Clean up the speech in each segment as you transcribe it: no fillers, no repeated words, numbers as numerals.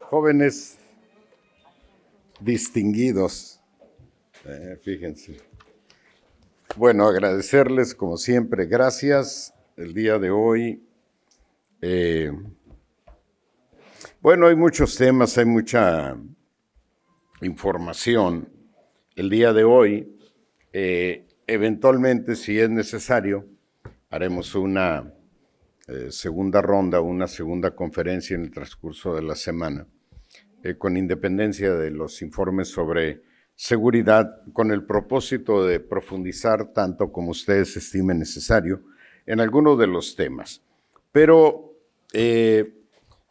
Jóvenes distinguidos, fíjense. Bueno, agradecerles como siempre, gracias. El día de hoy, bueno, hay muchos temas, hay mucha información. El día de hoy, eventualmente, si es necesario, haremos una segunda ronda, una segunda conferencia en el transcurso de la semana, con independencia de los informes sobre seguridad, con el propósito de profundizar tanto como ustedes estimen necesario en algunos de los temas. Pero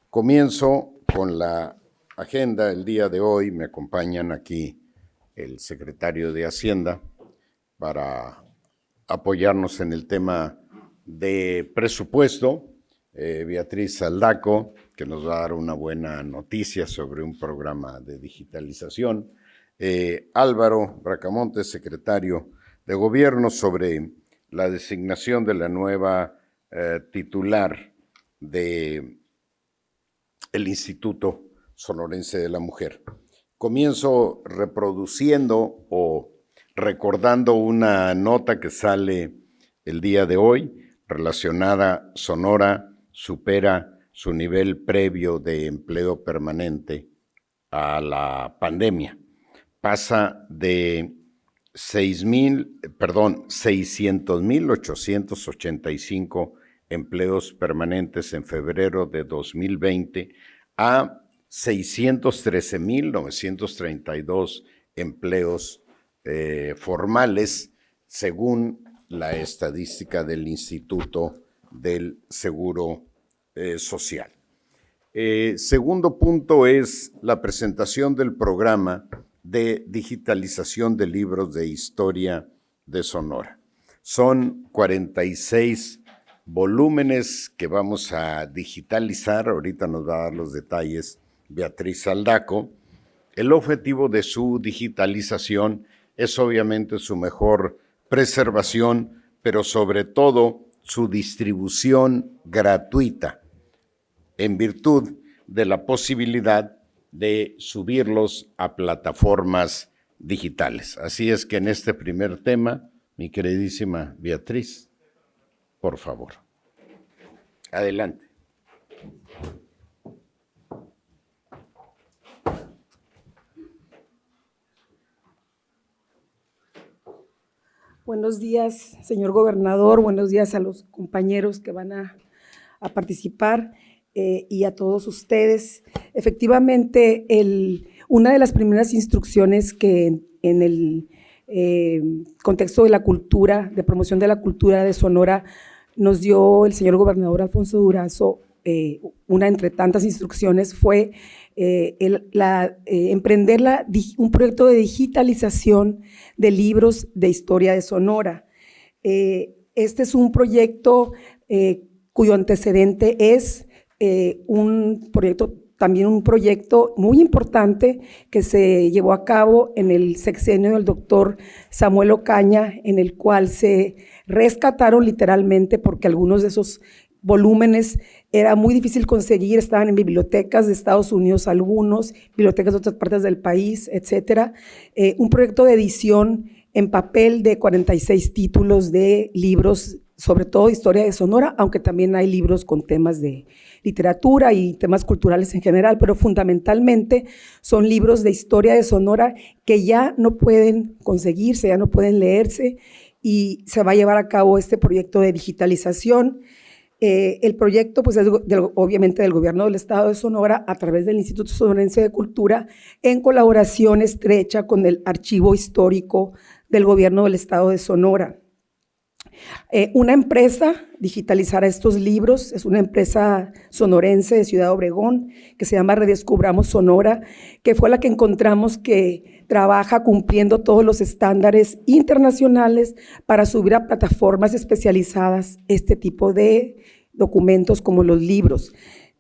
comienzo con la agenda. El día de hoy me acompañan aquí el secretario de Hacienda para apoyarnos en el tema de presupuesto, Beatriz Aldaco, que nos va a dar una buena noticia sobre un programa de digitalización, Álvaro Bracamontes, secretario de Gobierno, sobre la designación de la nueva titular del Instituto Sonorense de la Mujer. Comienzo reproduciendo o recordando una nota que sale el día de hoy relacionada: Sonora supera su nivel previo de empleo permanente a la pandemia. Pasa de 600,885 empleos permanentes en febrero de 2020 a 613,932 empleos formales, según la estadística del Instituto del Seguro Social. Segundo punto es la presentación del programa de digitalización de libros de historia de Sonora. Son 46 volúmenes que vamos a digitalizar. Ahorita nos va a dar los detalles Beatriz Aldaco. El objetivo de su digitalización es obviamente su mejor preservación, pero sobre todo su distribución gratuita, en virtud de la posibilidad de subirlos a plataformas digitales. Así es que en este primer tema, mi queridísima Beatriz, por favor. Adelante. Buenos días, señor gobernador, buenos días a los compañeros que van a participar y a todos ustedes. Efectivamente, una de las primeras instrucciones que en el contexto de la cultura, de promoción de la cultura de Sonora, nos dio el señor gobernador Alfonso Durazo, una entre tantas instrucciones, fue emprender un proyecto de digitalización de libros de historia de Sonora. Este es un proyecto cuyo antecedente es un proyecto muy importante que se llevó a cabo en el sexenio del doctor Samuel Ocaña, en el cual se rescataron literalmente, porque algunos de esos volúmenes era muy difícil conseguir, estaban en bibliotecas de Estados Unidos algunos, bibliotecas de otras partes del país, etcétera. Un proyecto de edición en papel de 46 títulos de libros, sobre todo historia de Sonora, aunque también hay libros con temas de literatura y temas culturales en general, pero fundamentalmente son libros de historia de Sonora que ya no pueden conseguirse, ya no pueden leerse, y se va a llevar a cabo este proyecto de digitalización. El proyecto pues, es obviamente del gobierno del estado de Sonora a través del Instituto Sonorense de Cultura, en colaboración estrecha con el Archivo Histórico del gobierno del estado de Sonora. Una empresa digitalizará estos libros, es una empresa sonorense de Ciudad Obregón que se llama Redescubramos Sonora, que fue la que encontramos que trabaja cumpliendo todos los estándares internacionales para subir a plataformas especializadas este tipo de documentos como los libros.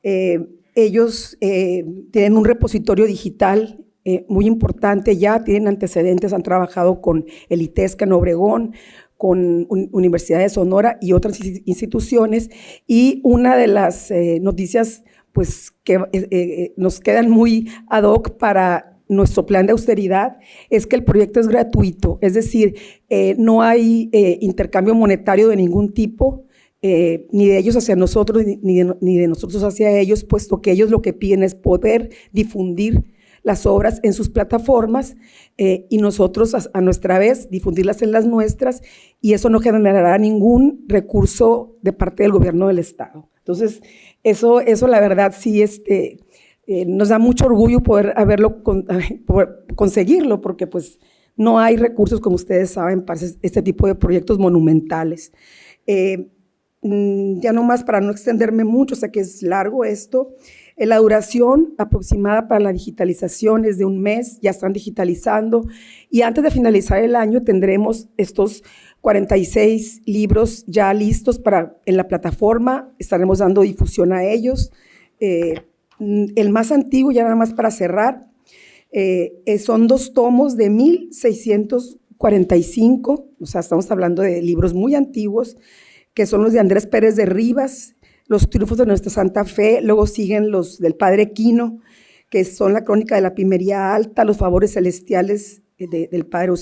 Ellos tienen un repositorio digital muy importante, ya tienen antecedentes, han trabajado con el ITESCA en Obregón, con Universidad de Sonora y otras instituciones, y una de las noticias pues que nos quedan muy ad hoc para nuestro plan de austeridad, es que el proyecto es gratuito, es decir, no hay intercambio monetario de ningún tipo, ni de ellos hacia nosotros, ni de nosotros hacia ellos, puesto que ellos lo que piden es poder difundir las obras en sus plataformas y nosotros a nuestra vez difundirlas en las nuestras, y eso no generará ningún recurso de parte del gobierno del estado. Entonces, eso la verdad sí nos da mucho orgullo poder poder conseguirlo, porque pues no hay recursos, como ustedes saben, para este tipo de proyectos monumentales. Ya nomás para no extenderme mucho, sé que es largo esto, la duración aproximada para la digitalización es de 1 mes, ya están digitalizando, y antes de finalizar el año tendremos estos 46 libros ya listos en la plataforma, estaremos dando difusión a ellos. El más antiguo, ya nada más para cerrar, son 2 tomos de 1645, o sea, estamos hablando de libros muy antiguos, que son los de Andrés Pérez de Rivas, Los triunfos de nuestra Santa Fe, luego siguen los del Padre Quino, que son la Crónica de la Pimería Alta, Los favores celestiales del Padre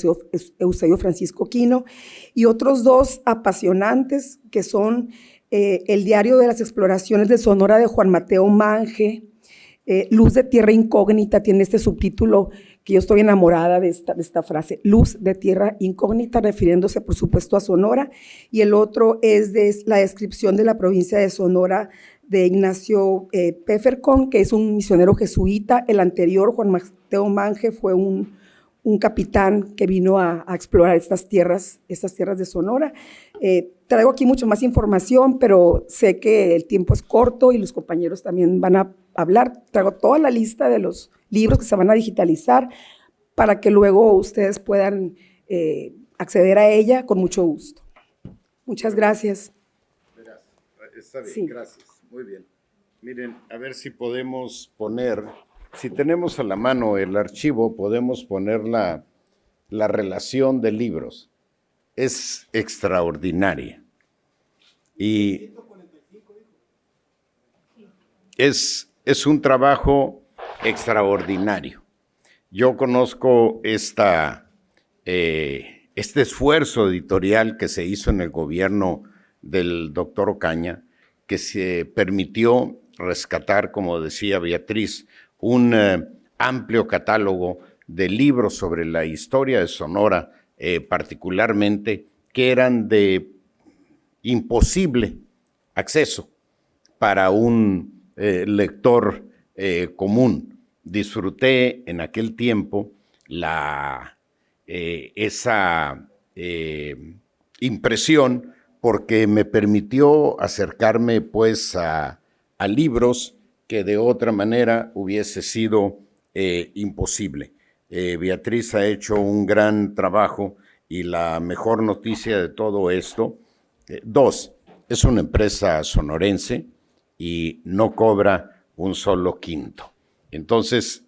Eusebio Francisco Quino, y otros 2 apasionantes, que son el Diario de las Exploraciones de Sonora de Juan Mateo Mange, Luz de Tierra Incógnita, tiene este subtítulo que yo estoy enamorada de esta frase, Luz de Tierra Incógnita, refiriéndose por supuesto a Sonora, y el otro es la descripción de la provincia de Sonora de Ignacio Pefercon, que es un misionero jesuita. El anterior, Juan Mateo Mange, fue un capitán que vino a explorar estas tierras de Sonora. Traigo aquí mucho más información, pero sé que el tiempo es corto y los compañeros también van a hablar. Traigo toda la lista de los libros que se van a digitalizar para que luego ustedes puedan acceder a ella con mucho gusto. Muchas gracias. Está bien, sí. Gracias. Muy bien. Miren, a ver si podemos poner, si tenemos a la mano el archivo, podemos poner la relación de libros. Es extraordinaria. Y es un trabajo extraordinario. Yo conozco este esfuerzo editorial que se hizo en el gobierno del doctor Ocaña, que se permitió rescatar, como decía Beatriz, un amplio catálogo de libros sobre la historia de Sonora, particularmente, que eran de imposible acceso para un lector común. Disfruté en aquel tiempo esa impresión, porque me permitió acercarme pues a libros que de otra manera hubiese sido imposible. Beatriz ha hecho un gran trabajo, y la mejor noticia de todo esto, 2, es una empresa sonorense y no cobra un solo quinto. Entonces,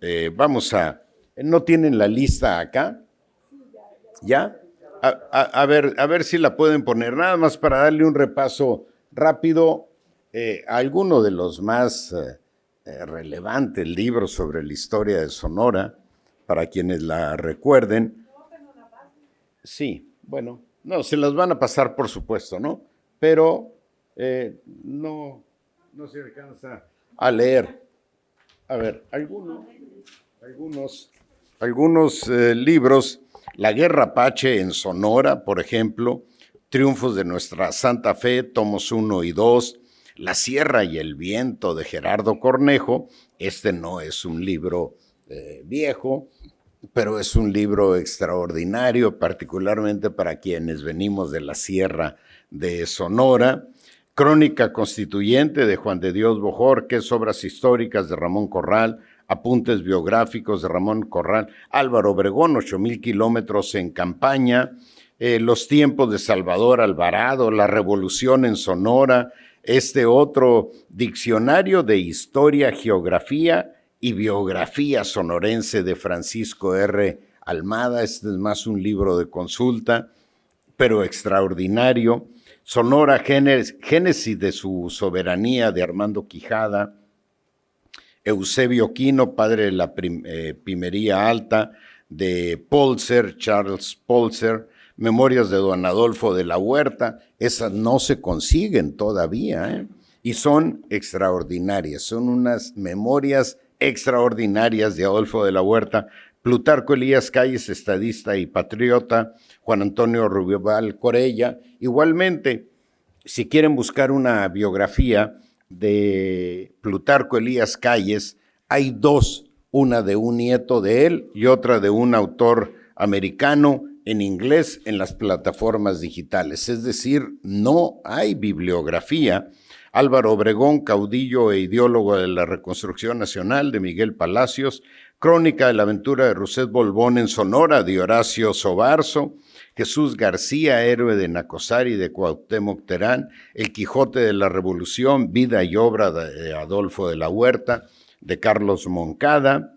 ¿no tienen la lista acá? ¿Ya? A ver si la pueden poner, nada más para darle un repaso rápido a alguno de los más relevantes libros sobre la historia de Sonora, para quienes la recuerden. Sí, bueno, no, se las van a pasar por supuesto, ¿no? Pero no se alcanza a leer. A ver, algunos libros, La Guerra Apache en Sonora, por ejemplo, Triunfos de nuestra Santa Fe, tomos 1 y 2, La Sierra y el Viento de Gerardo Cornejo. Este no es un libro viejo, pero es un libro extraordinario, particularmente para quienes venimos de la Sierra de Sonora. Crónica Constituyente de Juan de Dios Bojorquez, Obras históricas de Ramón Corral, Apuntes biográficos de Ramón Corral, Álvaro Obregón, 8,000 kilómetros en campaña, Los tiempos de Salvador Alvarado, La Revolución en Sonora, otro Diccionario de Historia, Geografía y Biografía Sonorense de Francisco R. Almada. Este es más un libro de consulta, pero extraordinario. Sonora, Génesis de su soberanía, de Armando Quijada. Eusebio Quino, padre de la Pimería Alta, de Polzer, Charles Polzer, Memorias de don Adolfo de la Huerta. Esas no se consiguen todavía, ¿eh? Y son extraordinarias, son unas memorias extraordinarias de Adolfo de la Huerta. Plutarco Elías Calles, estadista y patriota, Juan Antonio Rubial Corella. Igualmente, si quieren buscar una biografía de Plutarco Elías Calles, hay dos, una de un nieto de él y otra de un autor americano en inglés en las plataformas digitales. Es decir, no hay bibliografía. Álvaro Obregón, caudillo e ideólogo de la Reconstrucción Nacional, de Miguel Palacios. Crónica de la aventura de Roset Bolbón en Sonora, de Horacio Sobarzo. Jesús García, héroe de Nacosari, de Cuauhtémoc Terán. El Quijote de la Revolución, vida y obra de Adolfo de la Huerta, de Carlos Moncada.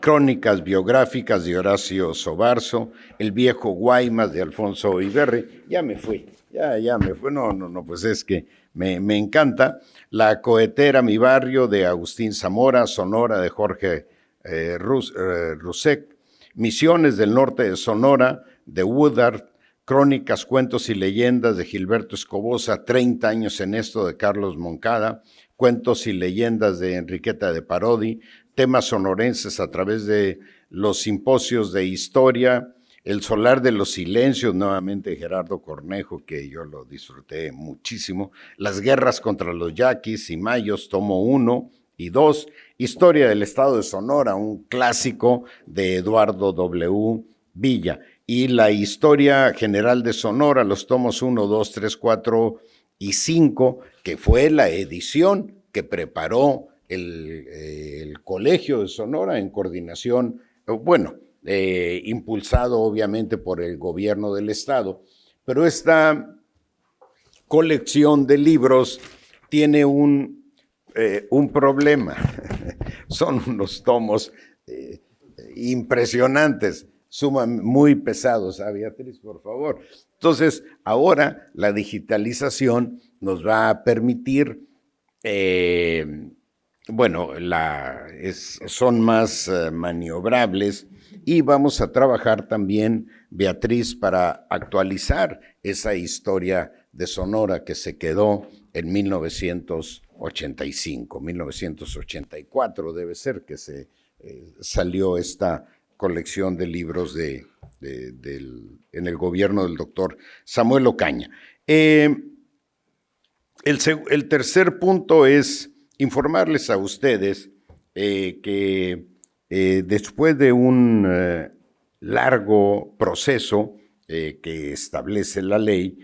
Crónicas biográficas de Horacio Sobarzo. El viejo Guaymas, de Alfonso Iberri. Ya me fui. No, pues es que me encanta. La cohetera Mi Barrio, de Agustín Zamora. Sonora, de Jorge Rusek. Misiones del norte de Sonora, de Woodard. Crónicas, cuentos y leyendas, de Gilberto Escobosa. 30 años en esto, de Carlos Moncada. Cuentos y leyendas, de Enriqueta de Parodi. Temas sonorenses a través de los simposios de historia. El solar de los silencios, nuevamente Gerardo Cornejo, que yo lo disfruté muchísimo. Las guerras contra los yaquis y mayos, tomo 1 y 2. Historia del estado de Sonora, un clásico de Eduardo W. Villa. Y la historia general de Sonora, los tomos 1, 2, 3, 4 y 5, que fue la edición que preparó el Colegio de Sonora en coordinación, impulsado obviamente por el gobierno del estado, pero esta colección de libros tiene un problema. Son unos tomos impresionantes, muy pesados. Beatriz, por favor. Entonces, ahora la digitalización nos va a permitir, son más maniobrables, y vamos a trabajar también, Beatriz, para actualizar esa historia de Sonora que se quedó en 1985, 1984 debe ser que se salió esta colección de libros en el gobierno del doctor Samuel Ocaña. El tercer punto es informarles a ustedes que después de un largo proceso que establece la ley,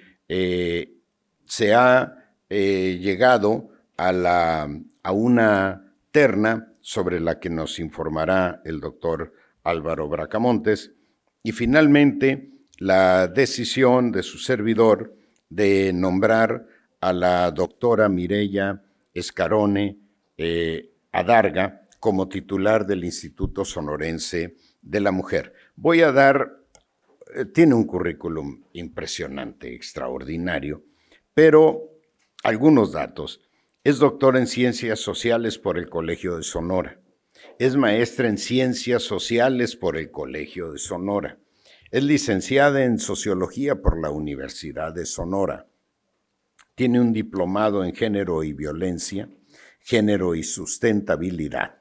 se ha llegado a una terna sobre la que nos informará el doctor Álvaro Bracamontes, y finalmente la decisión de su servidor de nombrar a la doctora Mireya Escarone Adarga como titular del Instituto Sonorense de la Mujer. Voy a dar, tiene un currículum impresionante, extraordinario, pero algunos datos. Es doctora en Ciencias Sociales por el Colegio de Sonora. Es maestra en Ciencias Sociales por el Colegio de Sonora. Es licenciada en Sociología por la Universidad de Sonora. Tiene un diplomado en Género y Violencia, Género y Sustentabilidad.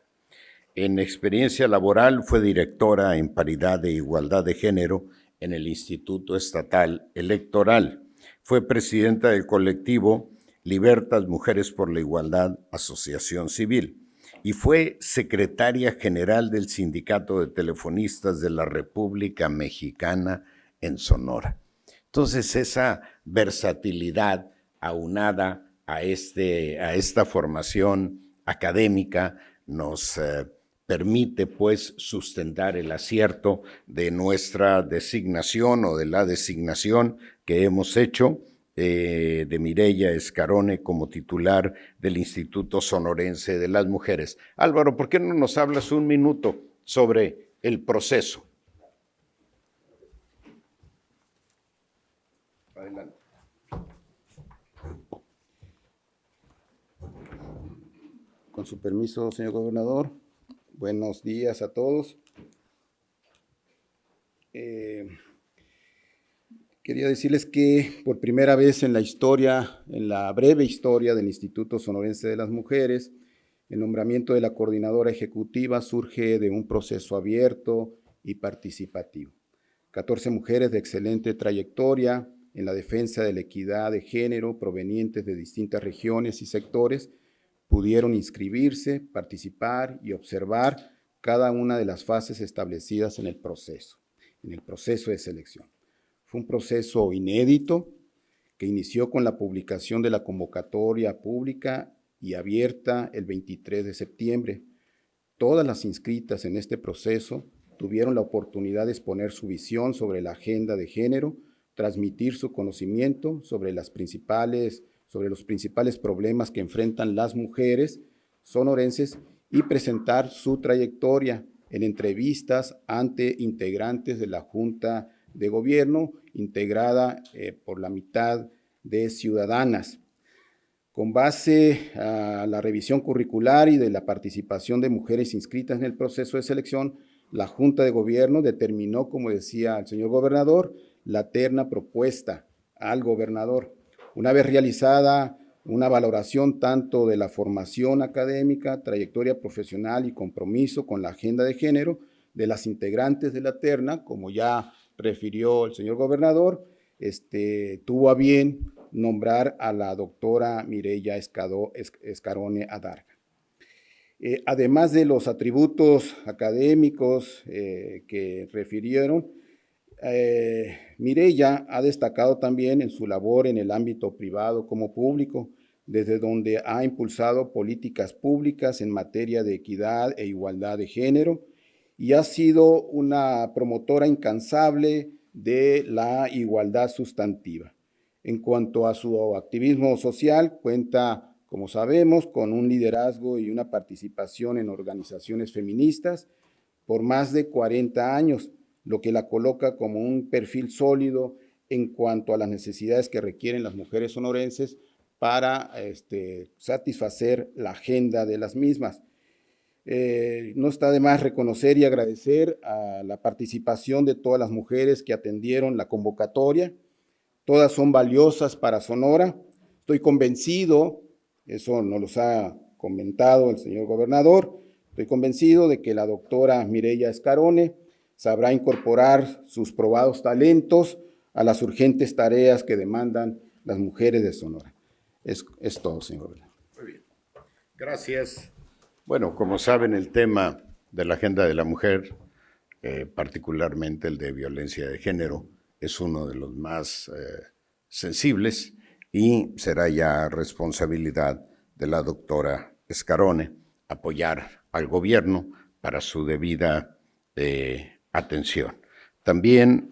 En experiencia laboral fue directora en Paridad e Igualdad de Género en el Instituto Estatal Electoral. Fue presidenta del colectivo Libertas Mujeres por la Igualdad, Asociación Civil, y fue secretaria general del Sindicato de Telefonistas de la República Mexicana en Sonora. Entonces, esa versatilidad aunada a esta formación académica nos permite, pues, sustentar el acierto de nuestra designación o de la designación que hemos hecho de Mireya Escarone como titular del Instituto Sonorense de las Mujeres. Álvaro, ¿por qué no nos hablas un minuto sobre el proceso? Adelante. Con su permiso, señor gobernador, buenos días a todos. Quería decirles que por primera vez en la historia, en la breve historia del Instituto Sonorense de las Mujeres, el nombramiento de la coordinadora ejecutiva surge de un proceso abierto y participativo. 14 mujeres de excelente trayectoria en la defensa de la equidad de género provenientes de distintas regiones y sectores pudieron inscribirse, participar y observar cada una de las fases establecidas en el proceso de selección. Fue un proceso inédito que inició con la publicación de la convocatoria pública y abierta el 23 de septiembre. Todas las inscritas en este proceso tuvieron la oportunidad de exponer su visión sobre la agenda de género, transmitir su conocimiento sobre los principales problemas que enfrentan las mujeres sonorenses y presentar su trayectoria en entrevistas ante integrantes de la Junta de Gobierno, integrada por la mitad de ciudadanas. Con base a la revisión curricular y de la participación de mujeres inscritas en el proceso de selección, la Junta de Gobierno determinó, como decía el señor gobernador, la terna propuesta al gobernador. Una vez realizada una valoración tanto de la formación académica, trayectoria profesional y compromiso con la agenda de género de las integrantes de la terna, como ya refirió el señor gobernador, tuvo a bien nombrar a la doctora Mireya Escarone Adarga. Además de los atributos académicos que refirieron, Mireya ha destacado también en su labor en el ámbito privado como público, desde donde ha impulsado políticas públicas en materia de equidad e igualdad de género y ha sido una promotora incansable de la igualdad sustantiva. En cuanto a su activismo social, cuenta, como sabemos, con un liderazgo y una participación en organizaciones feministas por más de 40 años, lo que la coloca como un perfil sólido en cuanto a las necesidades que requieren las mujeres sonorenses para satisfacer la agenda de las mismas. No está de más reconocer y agradecer a la participación de todas las mujeres que atendieron la convocatoria. Todas son valiosas para Sonora. Estoy convencido, eso nos lo ha comentado el señor gobernador, estoy convencido de que la doctora Mireya Escarone sabrá incorporar sus probados talentos a las urgentes tareas que demandan las mujeres de Sonora. Es todo, señor gobernador. Muy bien. Gracias. Bueno, como saben, el tema de la agenda de la mujer, particularmente el de violencia de género, es uno de los más sensibles y será ya responsabilidad de la doctora Escarone apoyar al gobierno para su debida atención. También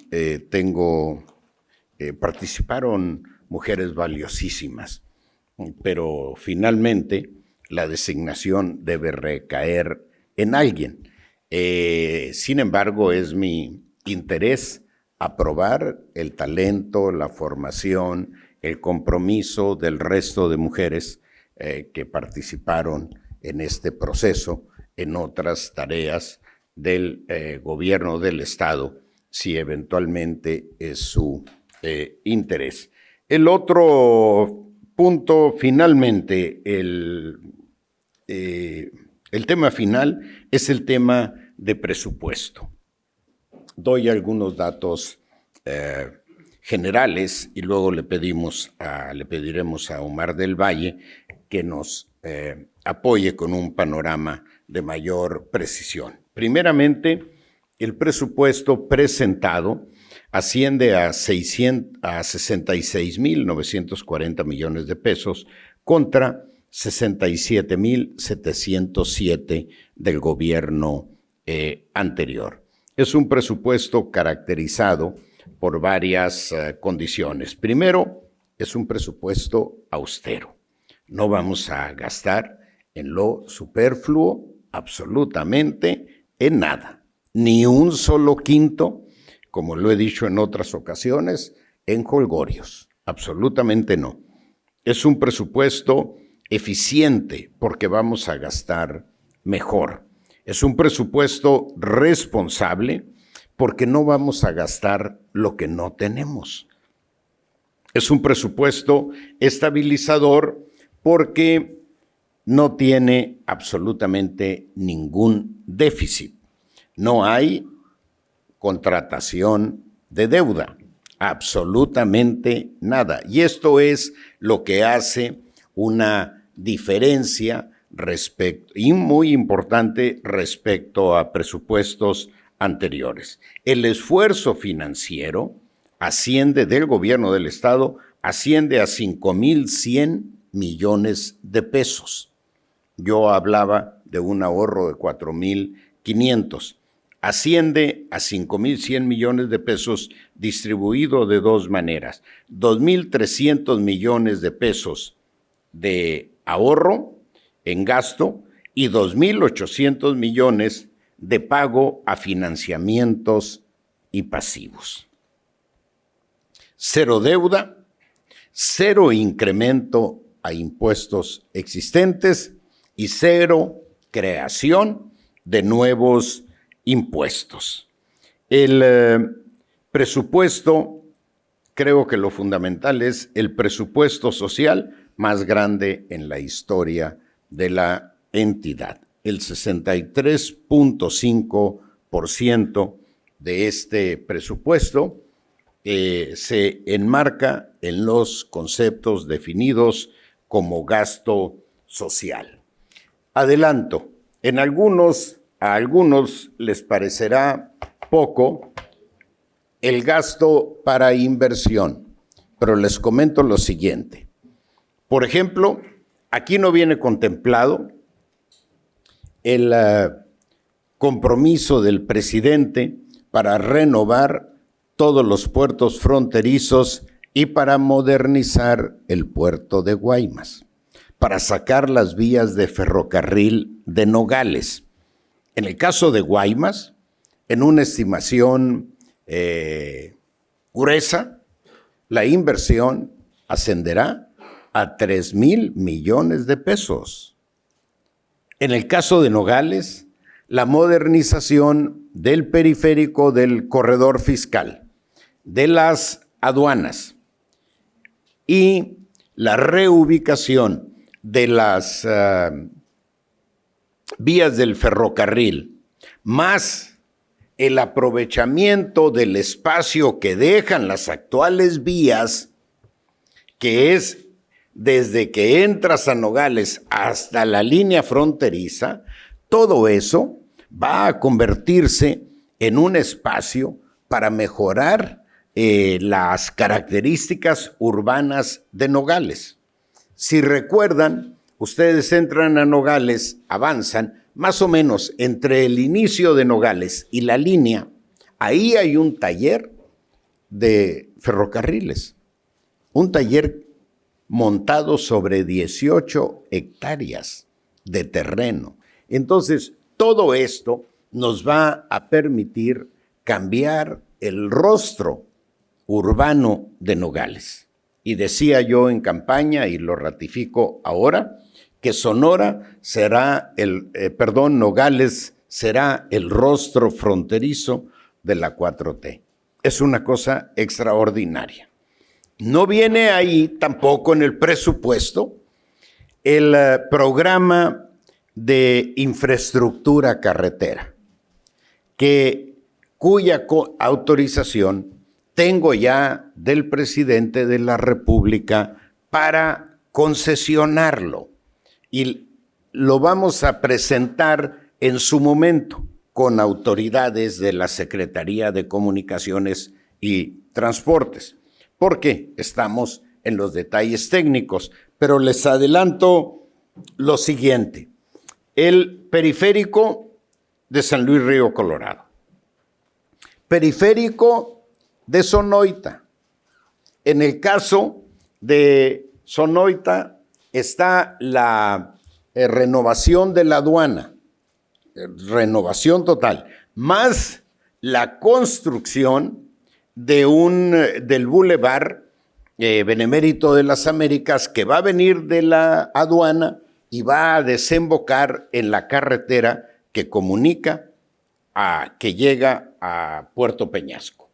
participaron mujeres valiosísimas, pero finalmente la designación debe recaer en alguien. Sin embargo, es mi interés aprobar el talento, la formación, el compromiso del resto de mujeres que participaron en este proceso, en otras tareas del gobierno del Estado, si eventualmente es su interés. El otro punto, finalmente, el tema final es el tema de presupuesto. Doy algunos datos generales y luego le pediremos a Omar del Valle que nos apoye con un panorama de mayor precisión. Primeramente, el presupuesto presentado asciende a 66.940 millones de pesos contra 67.707 del gobierno anterior. Es un presupuesto caracterizado por varias condiciones. Primero, es un presupuesto austero. No vamos a gastar en lo superfluo absolutamente en nada, ni un solo quinto, como lo he dicho en otras ocasiones, en jolgorios, absolutamente no. Es un presupuesto eficiente porque vamos a gastar mejor. Es un presupuesto responsable porque no vamos a gastar lo que no tenemos. Es un presupuesto estabilizador porque no tiene absolutamente ningún déficit. No hay contratación de deuda, absolutamente nada. Y esto es lo que hace una diferencia y muy importante respecto a presupuestos anteriores. El esfuerzo financiero del gobierno del Estado asciende a 5,100 millones de pesos. Yo hablaba de un ahorro de 4,500. Asciende a 5,100 millones de pesos distribuido de dos maneras. 2,300 millones de pesos de ahorro en gasto y 2,800 millones de pago a financiamientos y pasivos. Cero deuda, cero incremento a impuestos existentes y cero creación de nuevos impuestos. El presupuesto, creo que lo fundamental es el presupuesto social más grande en la historia de la entidad. El 63.5% de este presupuesto se enmarca en los conceptos definidos como gasto social. Adelanto, a algunos les parecerá poco el gasto para inversión, pero les comento lo siguiente. Por ejemplo, aquí no viene contemplado el compromiso del presidente para renovar todos los puertos fronterizos y para modernizar el puerto de Guaymas, para sacar las vías de ferrocarril de Nogales. En el caso de Guaymas, en una estimación gruesa, la inversión ascenderá a 3,000 millones de pesos. En el caso de Nogales, la modernización del periférico del corredor fiscal, de las aduanas y la reubicación de las vías del ferrocarril, más el aprovechamiento del espacio que dejan las actuales vías, que es desde que entras a Nogales hasta la línea fronteriza, todo eso va a convertirse en un espacio para mejorar las características urbanas de Nogales. Si recuerdan, ustedes entran a Nogales, avanzan, más o menos entre el inicio de Nogales y la línea, ahí hay un taller de ferrocarriles, un taller montado sobre 18 hectáreas de terreno. Entonces, todo esto nos va a permitir cambiar el rostro urbano de Nogales. Y decía yo en campaña, y lo ratifico ahora, que Nogales será el rostro fronterizo de la 4T. Es una cosa extraordinaria. No viene ahí tampoco en el presupuesto el programa de infraestructura carretera, cuya autorización tengo ya del presidente de la República para concesionarlo. Y lo vamos a presentar en su momento con autoridades de la Secretaría de Comunicaciones y Transportes, porque estamos en los detalles técnicos. Pero les adelanto lo siguiente: el periférico de San Luis Río Colorado, periférico de Sonoita. En el caso de Sonoita está la renovación de la aduana, renovación total, más la construcción del bulevar Benemérito de las Américas, que va a venir de la aduana y va a desembocar en la carretera que comunica que llega a Puerto Peñasco.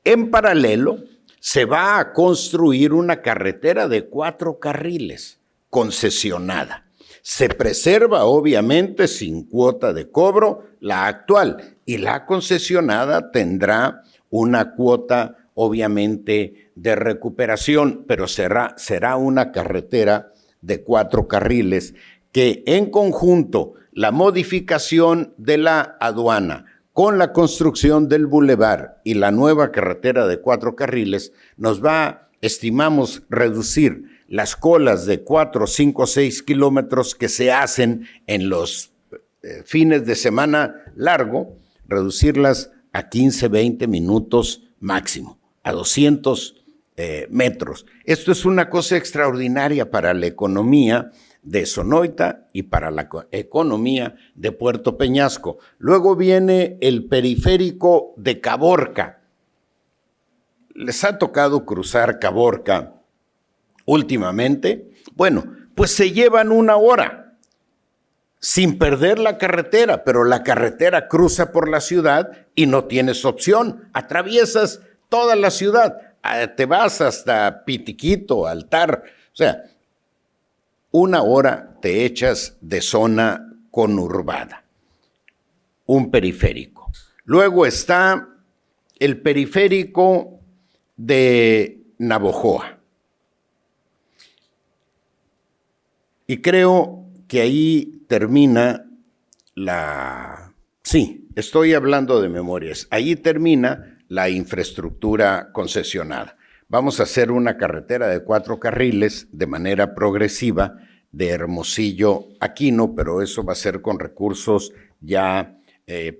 En paralelo, se va a construir una carretera de 4 carriles, concesionada. Se preserva, obviamente, sin cuota de cobro, la actual, y la concesionada tendrá una cuota, obviamente, de recuperación, pero será una carretera de 4 carriles que, en conjunto, la modificación de la aduana con la construcción del bulevar y la nueva carretera de 4 carriles, nos va, estimamos, reducir las colas de 4, 5, 6 kilómetros que se hacen en los fines de semana largo, reducirlas a 15, 20 minutos máximo, a 200 metros. Esto es una cosa extraordinaria para la economía de Sonoita y para la economía de Puerto Peñasco. Luego viene el periférico de Caborca. ¿Les ha tocado cruzar Caborca últimamente? Bueno, pues se llevan 1 hora sin perder la carretera, pero la carretera cruza por la ciudad y no tienes opción. Atraviesas toda la ciudad, te vas hasta Pitiquito, Altar, o sea, 1 hora te echas de zona conurbada, un periférico. Luego está el periférico de Navojoa. Y creo que ahí termina sí, estoy hablando de memorias, ahí termina la infraestructura concesionada. Vamos a hacer una carretera de 4 carriles de manera progresiva de Hermosillo a Quino, pero eso va a ser con recursos ya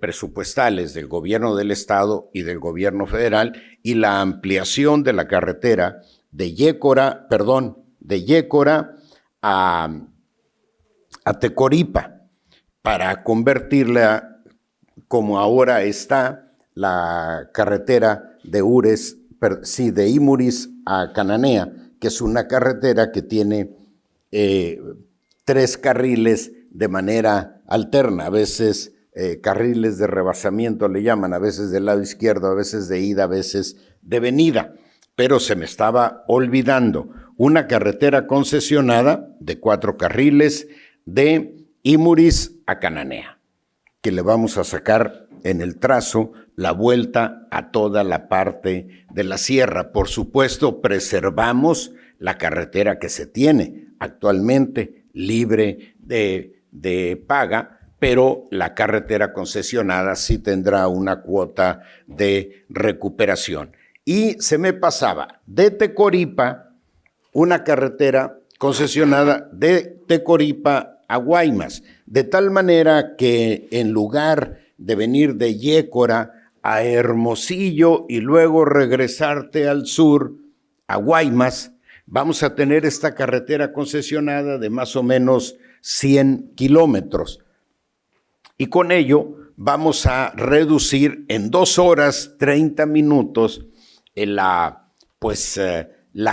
presupuestales del gobierno del estado y del gobierno federal, y la ampliación de la carretera de Yécora a Tecoripa, para convertirla, como ahora está la carretera de de Imuris a Cananea, que es una carretera que tiene 3 carriles de manera alterna, a veces carriles de rebasamiento le llaman, a veces del lado izquierdo, a veces de ida, a veces de venida. Pero se me estaba olvidando, una carretera concesionada de 4 carriles de Imuris a Cananea, que le vamos a sacar en el trazo la vuelta a toda la parte de la sierra. Por supuesto, preservamos la carretera que se tiene actualmente libre de paga, pero la carretera concesionada sí tendrá una cuota de recuperación. Y se me pasaba de Tecoripa, una carretera concesionada de Tecoripa a Guaymas, de tal manera que en lugar de venir de Yécora a Hermosillo y luego regresarte al sur a Guaymas, vamos a tener esta carretera concesionada de más o menos 100 kilómetros. Y con ello vamos a reducir en 2 horas 30 minutos la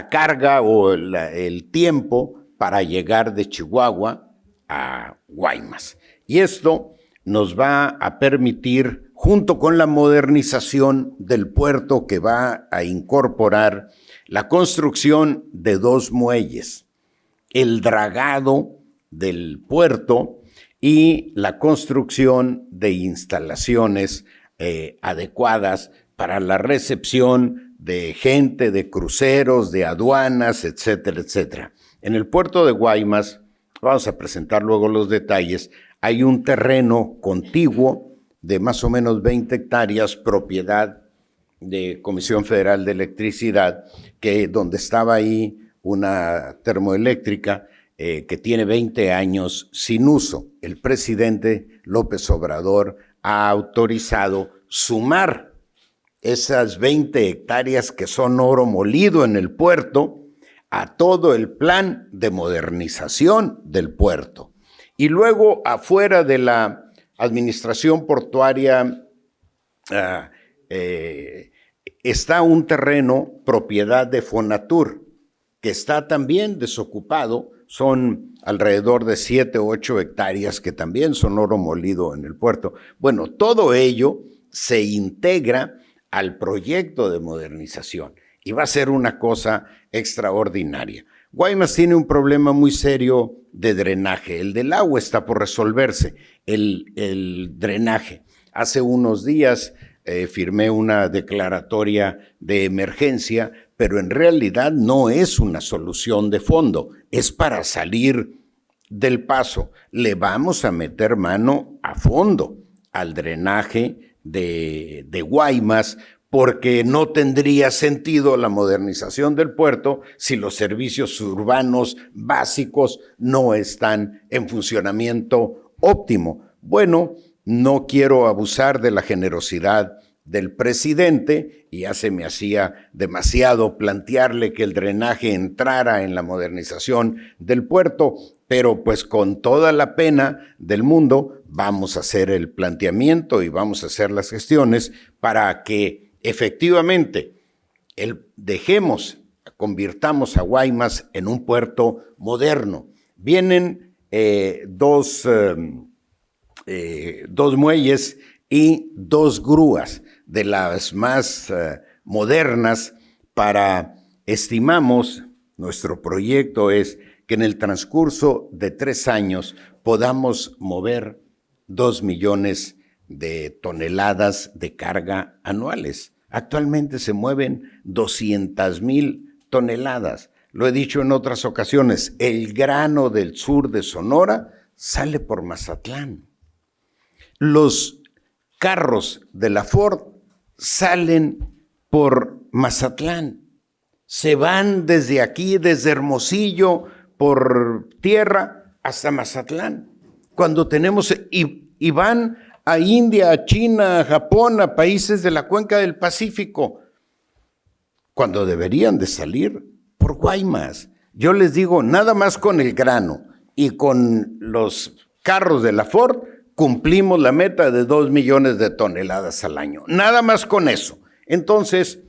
carga o el tiempo para llegar de Chihuahua a Guaymas. Y esto nos va a permitir, junto con la modernización del puerto que va a incorporar la construcción de 2 muelles, el dragado del puerto y la construcción de instalaciones adecuadas para la recepción de gente, de cruceros, de aduanas, etcétera, etcétera. En el puerto de Guaymas, vamos a presentar luego los detalles, hay un terreno contiguo de más o menos 20 hectáreas, propiedad de Comisión Federal de Electricidad, donde estaba ahí una termoeléctrica que tiene 20 años sin uso. El presidente López Obrador ha autorizado sumar esas 20 hectáreas que son oro molido en el puerto a todo el plan de modernización del puerto. Y luego, afuera de la administración portuaria está un terreno propiedad de Fonatur, que está también desocupado. Son alrededor de 7 o 8 hectáreas que también son oro molido en el puerto. Bueno, todo ello se integra al proyecto de modernización y va a ser una cosa extraordinaria. Guaymas tiene un problema muy serio de drenaje. El del agua está por resolverse, el drenaje. Hace unos días firmé una declaratoria de emergencia, pero en realidad no es una solución de fondo, es para salir del paso. Le vamos a meter mano a fondo al drenaje de Guaymas, porque no tendría sentido la modernización del puerto si los servicios urbanos básicos no están en funcionamiento óptimo. Bueno, no quiero abusar de la generosidad del presidente, y ya se me hacía demasiado plantearle que el drenaje entrara en la modernización del puerto, pero pues con toda la pena del mundo vamos a hacer el planteamiento y vamos a hacer las gestiones para que efectivamente convirtamos a Guaymas en un puerto moderno. Vienen dos muelles y 2 grúas de las más modernas estimamos, nuestro proyecto es que en el transcurso de 3 años podamos mover 2 millones de toneladas de carga anuales. Actualmente se mueven 200,000 toneladas. Lo he dicho en otras ocasiones, el grano del sur de Sonora sale por Mazatlán. Los carros de la Ford salen por Mazatlán. Se van desde aquí, desde Hermosillo, por tierra hasta Mazatlán. Cuando tenemos, y van a India, a China, a Japón, a países de la cuenca del Pacífico, cuando deberían de salir por Guaymas. Yo les digo, nada más con el grano y con los carros de la Ford, cumplimos la meta de 2 millones de toneladas al año. Nada más con eso. Entonces,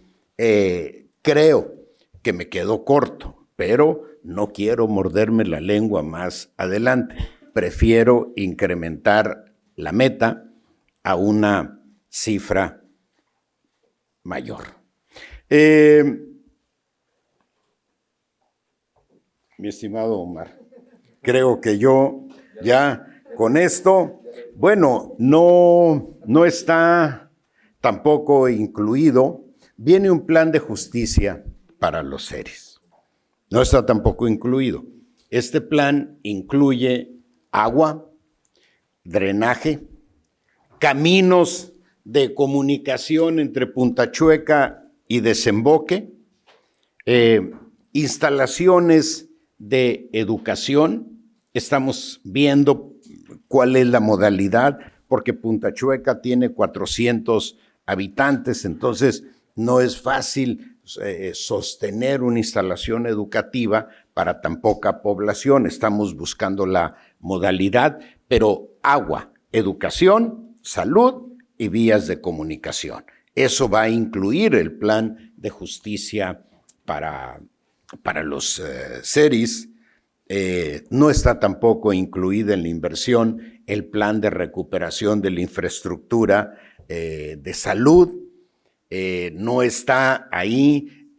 creo que me quedo corto, pero no quiero morderme la lengua más adelante. Prefiero incrementar la meta a una cifra mayor. Mi estimado Omar, creo que yo ya con esto, bueno, no está tampoco incluido, viene un plan de justicia para los seres. No está tampoco incluido. Este plan incluye agua, drenaje, caminos de comunicación entre Punta Chueca y Desemboque, instalaciones de educación. Estamos viendo cuál es la modalidad, porque Punta Chueca tiene 400 habitantes, entonces no es fácil sostener una instalación educativa para tan poca población. Estamos buscando la modalidad, pero agua, educación, salud y vías de comunicación. Eso va a incluir el plan de justicia para los seris. No está tampoco incluida en la inversión el plan de recuperación de la infraestructura de salud. No está ahí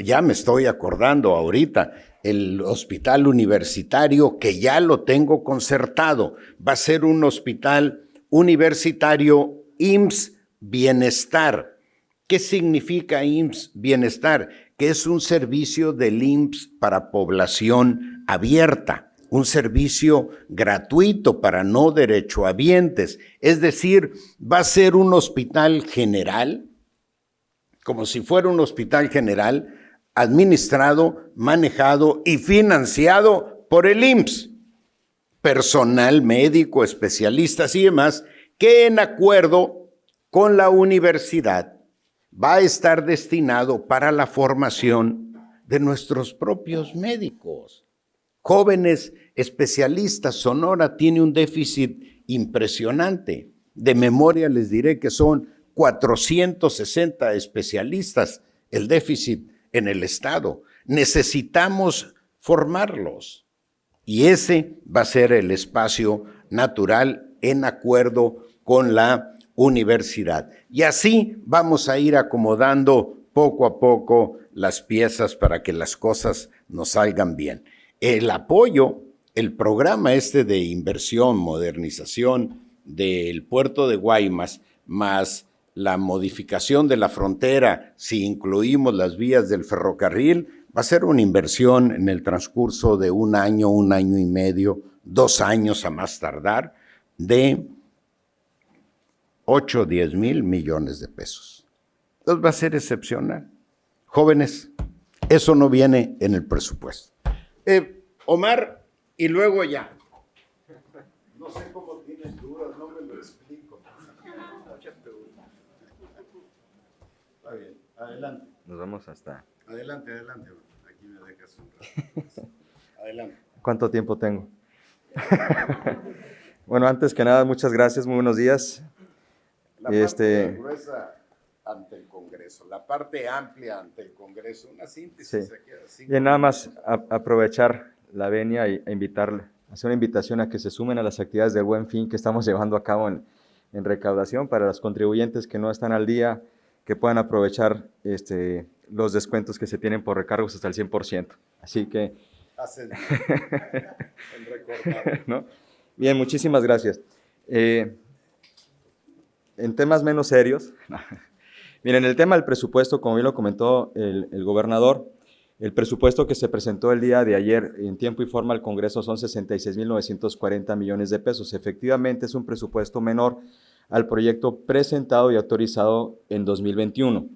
ya me estoy acordando ahorita, el hospital universitario, que ya lo tengo concertado. Va a ser un hospital universitario IMSS Bienestar. ¿Qué significa IMSS Bienestar? Que es un servicio del IMSS para población abierta, un servicio gratuito para no derechohabientes. Es decir, va a ser un hospital general, como si fuera un hospital general, administrado, manejado y financiado por el IMSS. Personal médico, especialistas y demás, que en acuerdo con la universidad va a estar destinado para la formación de nuestros propios médicos. Jóvenes especialistas. Sonora tiene un déficit impresionante. De memoria les diré que son 460 especialistas el déficit en el Estado. Necesitamos formarlos. Y ese va a ser el espacio natural en acuerdo con la universidad. Y así vamos a ir acomodando poco a poco las piezas para que las cosas nos salgan bien. El apoyo, el programa de inversión, modernización del puerto de Guaymas, más la modificación de la frontera, si incluimos las vías del ferrocarril, va a ser una inversión en el transcurso de un año y medio, 2 años a más tardar, de 8 o 10 mil millones de pesos. Entonces va a ser excepcional. Jóvenes, eso no viene en el presupuesto. Omar, y luego ya. No sé cómo tienes dudas, no me lo explico. Está bien, adelante. Nos vamos hasta... Adelante. Aquí me dejas un rato. Adelante. ¿Cuánto tiempo tengo? Bueno, antes que nada, muchas gracias, muy buenos días. La parte gruesa ante el Congreso, la parte amplia ante el Congreso, una síntesis. Sí. Y nada más aprovechar la venia e invitarle, hacer una invitación a que se sumen a las actividades del Buen Fin que estamos llevando a cabo en recaudación para los contribuyentes que no están al día, que puedan aprovechar los descuentos que se tienen por recargos hasta el 100%. Así que... Hacen el recordar. ¿No? Bien, muchísimas gracias. En temas menos serios, miren, el tema del presupuesto, como bien lo comentó el gobernador, el presupuesto que se presentó el día de ayer en tiempo y forma al Congreso son 66,940 millones de pesos. Efectivamente, es un presupuesto menor al proyecto presentado y autorizado en 2021.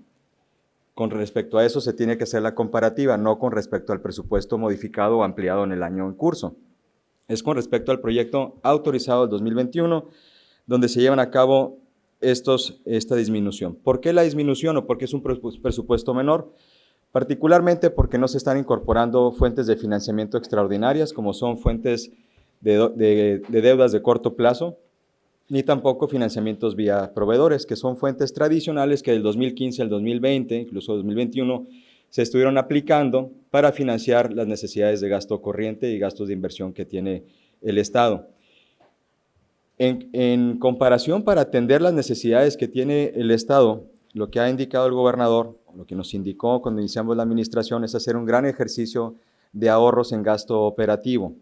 Con respecto a eso se tiene que hacer la comparativa, no con respecto al presupuesto modificado o ampliado en el año en curso. Es con respecto al proyecto autorizado del 2021, donde se llevan a cabo esta disminución. ¿Por qué la disminución o por qué es un presupuesto menor? Particularmente porque no se están incorporando fuentes de financiamiento extraordinarias, como son fuentes de deudas de corto plazo, ni tampoco financiamientos vía proveedores, que son fuentes tradicionales que del 2015 al 2020, incluso 2021, se estuvieron aplicando para financiar las necesidades de gasto corriente y gastos de inversión que tiene el Estado. En comparación, para atender las necesidades que tiene el Estado, lo que ha indicado el gobernador, lo que nos indicó cuando iniciamos la administración, es hacer un gran ejercicio de ahorros en gasto operativo,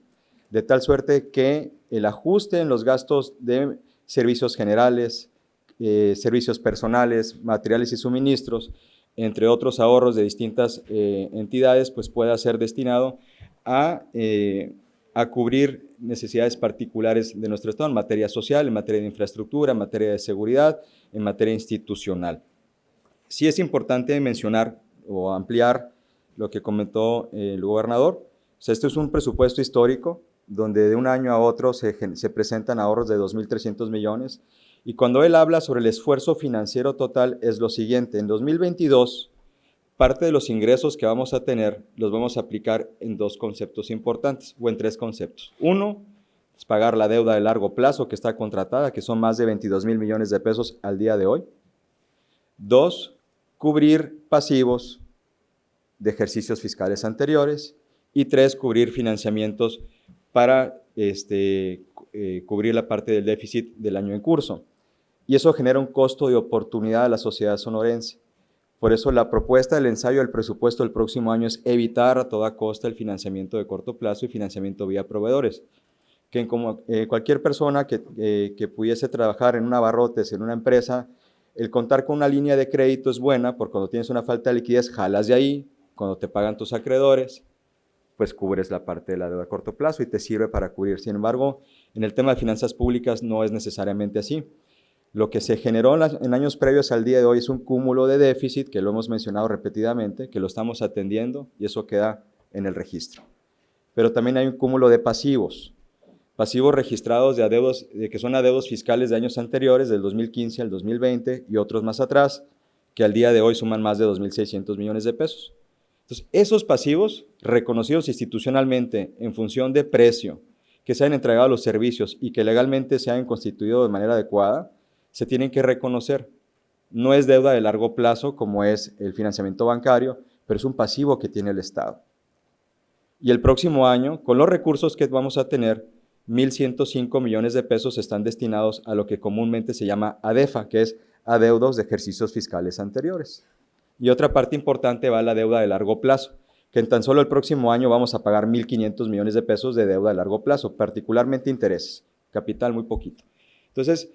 de tal suerte que el ajuste en los gastos de servicios generales, servicios personales, materiales y suministros, entre otros ahorros de distintas entidades, pues pueda ser destinado a cubrir necesidades particulares de nuestro Estado en materia social, en materia de infraestructura, en materia de seguridad, en materia institucional. Sí es importante mencionar o ampliar lo que comentó el gobernador. O sea, este es un presupuesto histórico donde de un año a otro se presentan ahorros de 2.300 millones. Y cuando él habla sobre el esfuerzo financiero total es lo siguiente: en 2022, parte de los ingresos que vamos a tener los vamos a aplicar en 2 conceptos importantes, o en 3 conceptos. Uno, es pagar la deuda de largo plazo que está contratada, que son más de 22,000 millones de pesos al día de hoy. 2, cubrir pasivos de ejercicios fiscales anteriores. Y 3, cubrir financiamientos para cubrir la parte del déficit del año en curso. Y eso genera un costo de oportunidad a la sociedad sonorense. Por eso la propuesta del ensayo del presupuesto del próximo año es evitar a toda costa el financiamiento de corto plazo y financiamiento vía proveedores. Que como cualquier persona que pudiese trabajar en un abarrotes, en una empresa, el contar con una línea de crédito es buena, porque cuando tienes una falta de liquidez, jalas de ahí, cuando te pagan tus acreedores, pues cubres la parte de la deuda a corto plazo y te sirve para cubrir. Sin embargo, en el tema de finanzas públicas no es necesariamente así. Lo que se generó en años previos al día de hoy es un cúmulo de déficit, que lo hemos mencionado repetidamente, que lo estamos atendiendo y eso queda en el registro. Pero también hay un cúmulo de pasivos registrados de adeudos, que son adeudos fiscales de años anteriores, del 2015 al 2020 y otros más atrás, que al día de hoy suman más de 2.600 millones de pesos. Entonces, esos pasivos reconocidos institucionalmente en función de precio, que se han entregado los servicios y que legalmente se han constituido de manera adecuada, se tienen que reconocer. No es deuda de largo plazo como es el financiamiento bancario, pero es un pasivo que tiene el Estado. Y el próximo año, con los recursos que vamos a tener, 1.105 millones de pesos están destinados a lo que comúnmente se llama ADEFA, que es adeudos de ejercicios fiscales anteriores. Y otra parte importante va a la deuda de largo plazo, que en tan solo el próximo año vamos a pagar 1.500 millones de pesos de deuda de largo plazo, particularmente intereses, capital muy poquito. Entonces,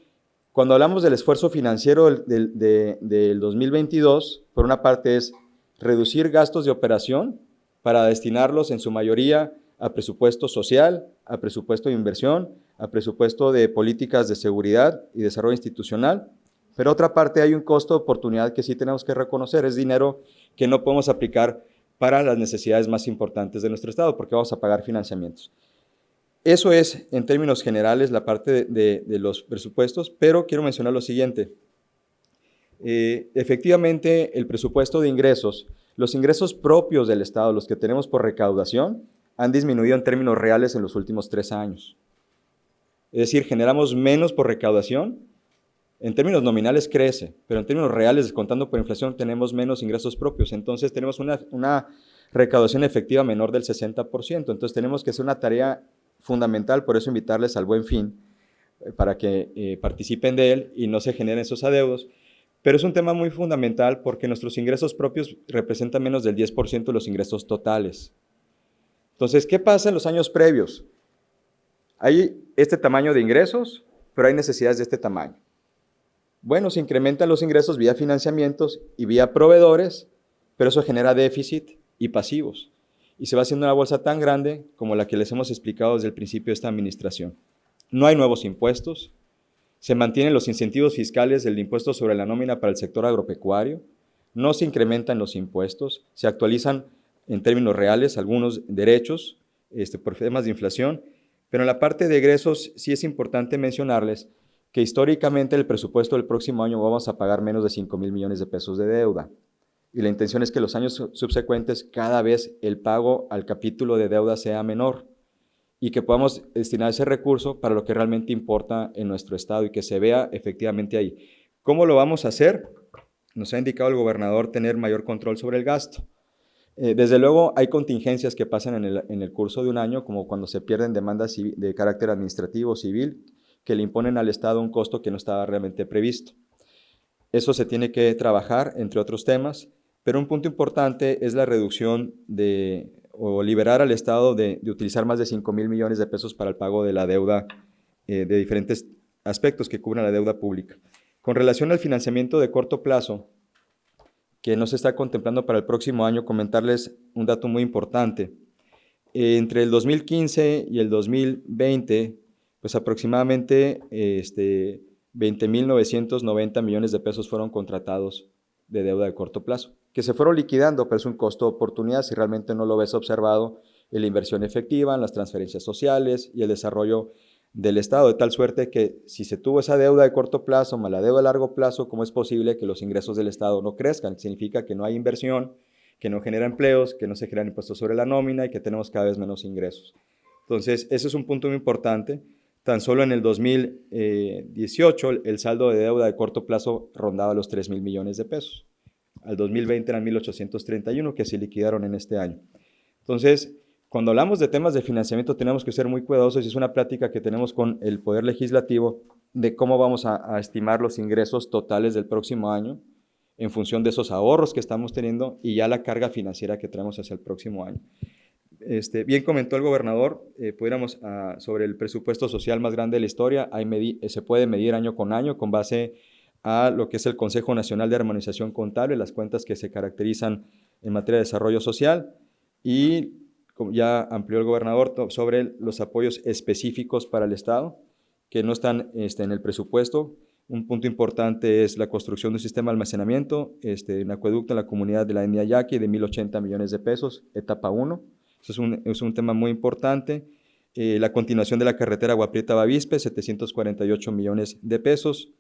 cuando hablamos del esfuerzo financiero del 2022, por una parte es reducir gastos de operación para destinarlos en su mayoría a presupuesto social, a presupuesto de inversión, a presupuesto de políticas de seguridad y desarrollo institucional. Pero otra parte hay un costo de oportunidad que sí tenemos que reconocer, es dinero que no podemos aplicar para las necesidades más importantes de nuestro Estado, porque vamos a pagar financiamientos. Eso es, en términos generales, la parte de los presupuestos, pero quiero mencionar lo siguiente. Efectivamente, el presupuesto de ingresos, los ingresos propios del Estado, los que tenemos por recaudación, han disminuido en términos reales en los últimos 3 años. Es decir, generamos menos por recaudación. En términos nominales crece, pero en términos reales, descontando por inflación, tenemos menos ingresos propios. Entonces, tenemos una recaudación efectiva menor del 60%. Entonces, tenemos que hacer una tarea fundamental, por eso invitarles al Buen Fin, para que participen de él y no se generen esos adeudos. Pero es un tema muy fundamental porque nuestros ingresos propios representan menos del 10% de los ingresos totales. Entonces, ¿qué pasa en los años previos? Hay este tamaño de ingresos, pero hay necesidades de este tamaño. Bueno, se incrementan los ingresos vía financiamientos y vía proveedores, pero eso genera déficit y pasivos. Y se va haciendo una bolsa tan grande como la que les hemos explicado desde el principio de esta administración. No hay nuevos impuestos, se mantienen los incentivos fiscales del impuesto sobre la nómina para el sector agropecuario, no se incrementan los impuestos, se actualizan en términos reales algunos derechos por temas de inflación, pero en la parte de egresos sí es importante mencionarles que históricamente el presupuesto del próximo año vamos a pagar menos de 5,000 millones de pesos de deuda. Y la intención es que los años subsecuentes cada vez el pago al capítulo de deuda sea menor y que podamos destinar ese recurso para lo que realmente importa en nuestro Estado y que se vea efectivamente ahí. ¿Cómo lo vamos a hacer? Nos ha indicado el gobernador tener mayor control sobre el gasto. Desde luego hay contingencias que pasan en el curso de un año, como cuando se pierden demandas de carácter administrativo o civil, que le imponen al Estado un costo que no estaba realmente previsto. Eso se tiene que trabajar, entre otros temas, pero un punto importante es la reducción o liberar al Estado de utilizar más de 5,000 millones de pesos para el pago de la deuda de diferentes aspectos que cubran la deuda pública. Con relación al financiamiento de corto plazo, que no se está contemplando para el próximo año, comentarles un dato muy importante. Entre el 2015 y el 2020, pues aproximadamente 20,990 millones de pesos fueron contratados de deuda de corto plazo, que se fueron liquidando, pero es un costo de oportunidad si realmente no lo ves observado en la inversión efectiva, en las transferencias sociales y el desarrollo del Estado, de tal suerte que si se tuvo esa deuda de corto plazo más la deuda de largo plazo, ¿cómo es posible que los ingresos del Estado no crezcan? Significa que no hay inversión, que no genera empleos, que no se generan impuestos sobre la nómina y que tenemos cada vez menos ingresos. Entonces, ese es un punto muy importante. Tan solo en el 2018 el saldo de deuda de corto plazo rondaba los 3,000 millones de pesos. Al 2020 eran 1,831 que se liquidaron en este año. Entonces, cuando hablamos de temas de financiamiento tenemos que ser muy cuidadosos y es una plática que tenemos con el Poder Legislativo de cómo vamos a estimar los ingresos totales del próximo año en función de esos ahorros que estamos teniendo y ya la carga financiera que traemos hacia el próximo año. Bien comentó el gobernador, pudiéramos sobre el presupuesto social más grande de la historia, se puede medir año con base a lo que es el Consejo Nacional de Armonización Contable, las cuentas que se caracterizan en materia de desarrollo social, y como ya amplió el gobernador sobre los apoyos específicos para el Estado, que no están en el presupuesto. Un punto importante es la construcción de un sistema de almacenamiento, un acueducto en la comunidad de la etnia yaqui de 1,080 millones de pesos, etapa 1. Eso es un tema muy importante. La continuación de la carretera Agua Prieta-Bavispe, 748 millones de pesos.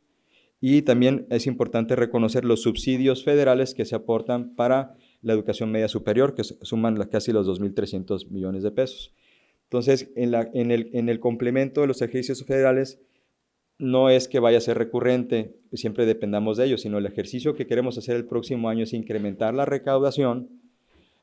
Y también es importante reconocer los subsidios federales que se aportan para la educación media superior, que suman casi los 2,300 millones de pesos. Entonces, en el complemento de los ejercicios federales, no es que vaya a ser recurrente, siempre dependamos de ello, sino el ejercicio que queremos hacer el próximo año es incrementar la recaudación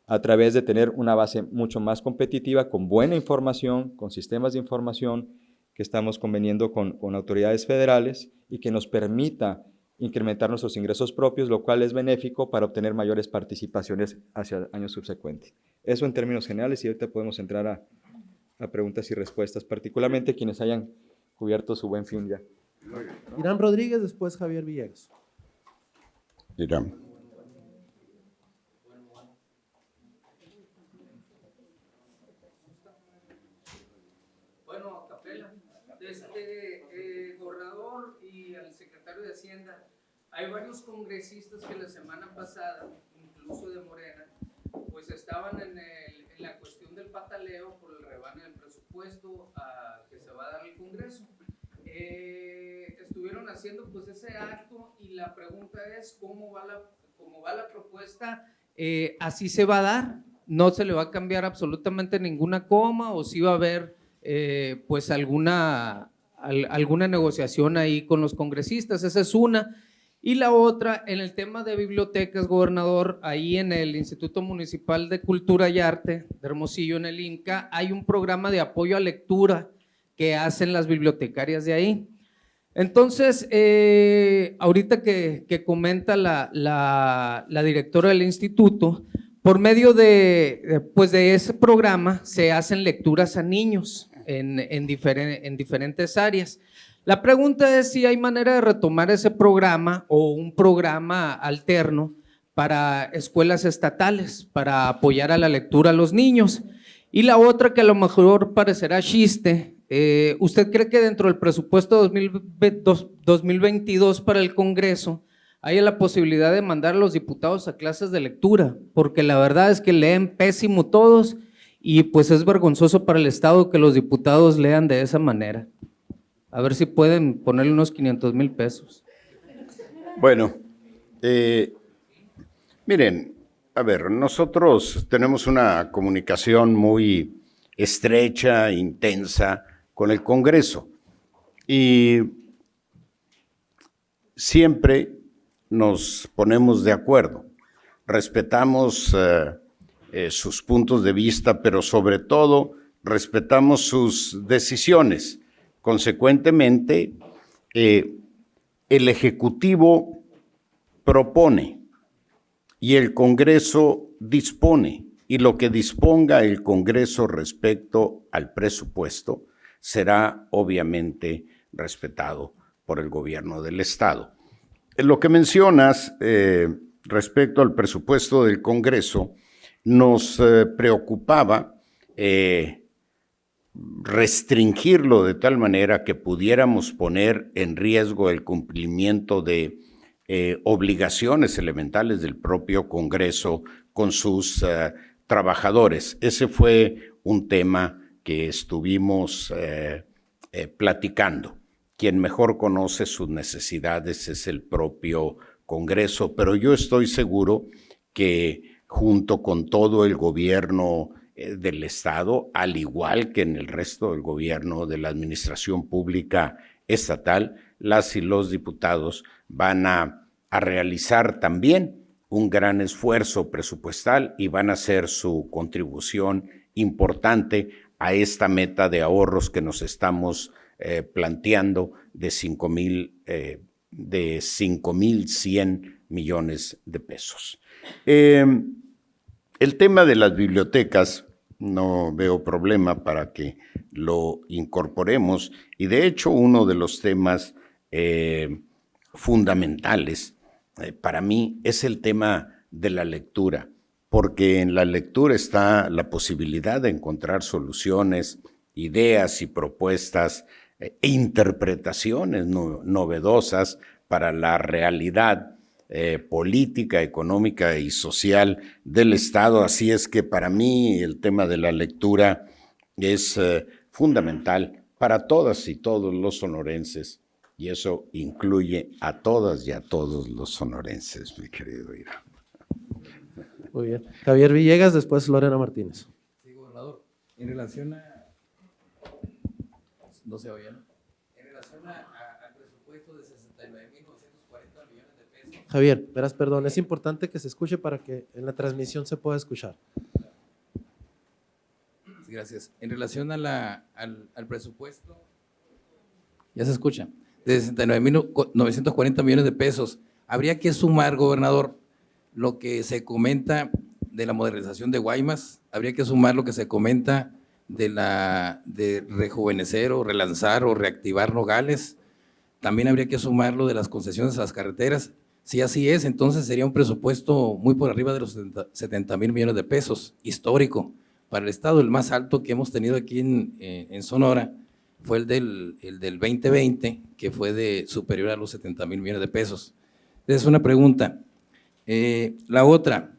a través de tener una base mucho más competitiva, con buena información, con sistemas de información que estamos conveniendo con autoridades federales y que nos permita incrementar nuestros ingresos propios, lo cual es benéfico para obtener mayores participaciones hacia años subsecuentes. Eso en términos generales, y ahorita podemos entrar a preguntas y respuestas, particularmente quienes hayan cubierto su buen fin ya. Irán Rodríguez, después Javier Villegas. Irán. Bueno, Capela, gobernador y al secretario de Hacienda, hay varios congresistas que la semana pasada, incluso de Morena, pues estaban en la cuestión del pataleo por el rebane del presupuesto que se va a dar al Congreso. Estuvieron haciendo pues ese acto y la pregunta es cómo va la propuesta, así se va a dar, no se le va a cambiar absolutamente ninguna coma o si va a haber pues alguna negociación ahí con los congresistas. Esa es una. Y la otra, en el tema de bibliotecas, gobernador, ahí en el Instituto Municipal de Cultura y Arte de Hermosillo, en el INCA, hay un programa de apoyo a lectura que hacen las bibliotecarias de ahí. Entonces, ahorita que comenta la directora del instituto, por medio de ese programa se hacen lecturas a niños en diferentes áreas. La pregunta es si hay manera de retomar ese programa o un programa alterno para escuelas estatales, para apoyar a la lectura a los niños. Y la otra que a lo mejor parecerá chiste, ¿usted cree que dentro del presupuesto 2022 para el Congreso haya la posibilidad de mandar a los diputados a clases de lectura? Porque la verdad es que leen pésimo todos y pues es vergonzoso para el Estado que los diputados lean de esa manera. A ver si pueden ponerle unos 500,000 pesos. Bueno, miren, a ver, nosotros tenemos una comunicación muy estrecha, intensa con el Congreso y siempre nos ponemos de acuerdo, respetamos sus puntos de vista, pero sobre todo respetamos sus decisiones. Consecuentemente, el Ejecutivo propone y el Congreso dispone, y lo que disponga el Congreso respecto al presupuesto será obviamente respetado por el gobierno del Estado. Lo que mencionas respecto al presupuesto del Congreso nos preocupaba restringirlo de tal manera que pudiéramos poner en riesgo el cumplimiento de obligaciones elementales del propio Congreso con sus trabajadores. Ese fue un tema que estuvimos platicando. Quien mejor conoce sus necesidades es el propio Congreso, pero yo estoy seguro que junto con todo el gobierno del Estado, al igual que en el resto del gobierno de la administración pública estatal, las y los diputados van a realizar también un gran esfuerzo presupuestal y van a hacer su contribución importante a esta meta de ahorros que nos estamos planteando de 5,100 millones de pesos. El tema de las bibliotecas, no veo problema para que lo incorporemos y de hecho uno de los temas fundamentales para mí es el tema de la lectura, porque en la lectura está la posibilidad de encontrar soluciones, ideas y propuestas e interpretaciones novedosas para la realidad política, económica y social del Estado. Así es que para mí el tema de la lectura es fundamental para todas y todos los sonorenses, y eso incluye a todas y a todos los sonorenses, mi querido Ira. Muy bien. Javier Villegas, después Lorena Martínez. Sí, gobernador, en relación a... No se oye, ¿no? En relación a Javier, verás, perdón, es importante que se escuche para que en la transmisión se pueda escuchar. Gracias. En relación a al presupuesto, ya se escucha, de 69.940 millones de pesos, habría que sumar, gobernador, lo que se comenta de la modernización de Guaymas, habría que sumar lo que se comenta de rejuvenecer o relanzar o reactivar Nogales, también habría que sumar lo de las concesiones a las carreteras. Si así es, entonces sería un presupuesto muy por arriba de los 70,000 millones de pesos, histórico para el Estado. El más alto que hemos tenido aquí en Sonora fue el del 2020, que fue superior a los 70,000 millones de pesos. Esa es una pregunta. La otra,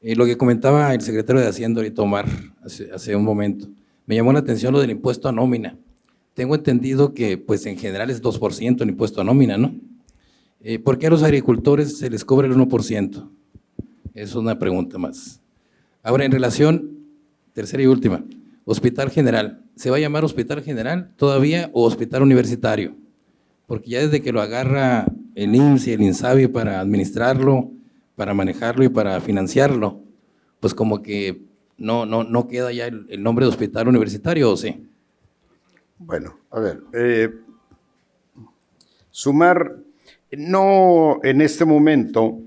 lo que comentaba el secretario de Hacienda ahorita, Omar, hace un momento, me llamó la atención lo del impuesto a nómina. Tengo entendido que pues en general es 2% el impuesto a nómina, ¿no? ¿Por qué a los agricultores se les cobra el 1%? Es una pregunta más. Ahora, en relación, tercera y última, Hospital General. ¿Se va a llamar Hospital General todavía o Hospital Universitario? Porque ya desde que lo agarra el IMSS y el INSABI para administrarlo, para manejarlo y para financiarlo, pues como que no queda ya el nombre de Hospital Universitario, ¿o sí? Bueno, a ver, sumar, no en este momento,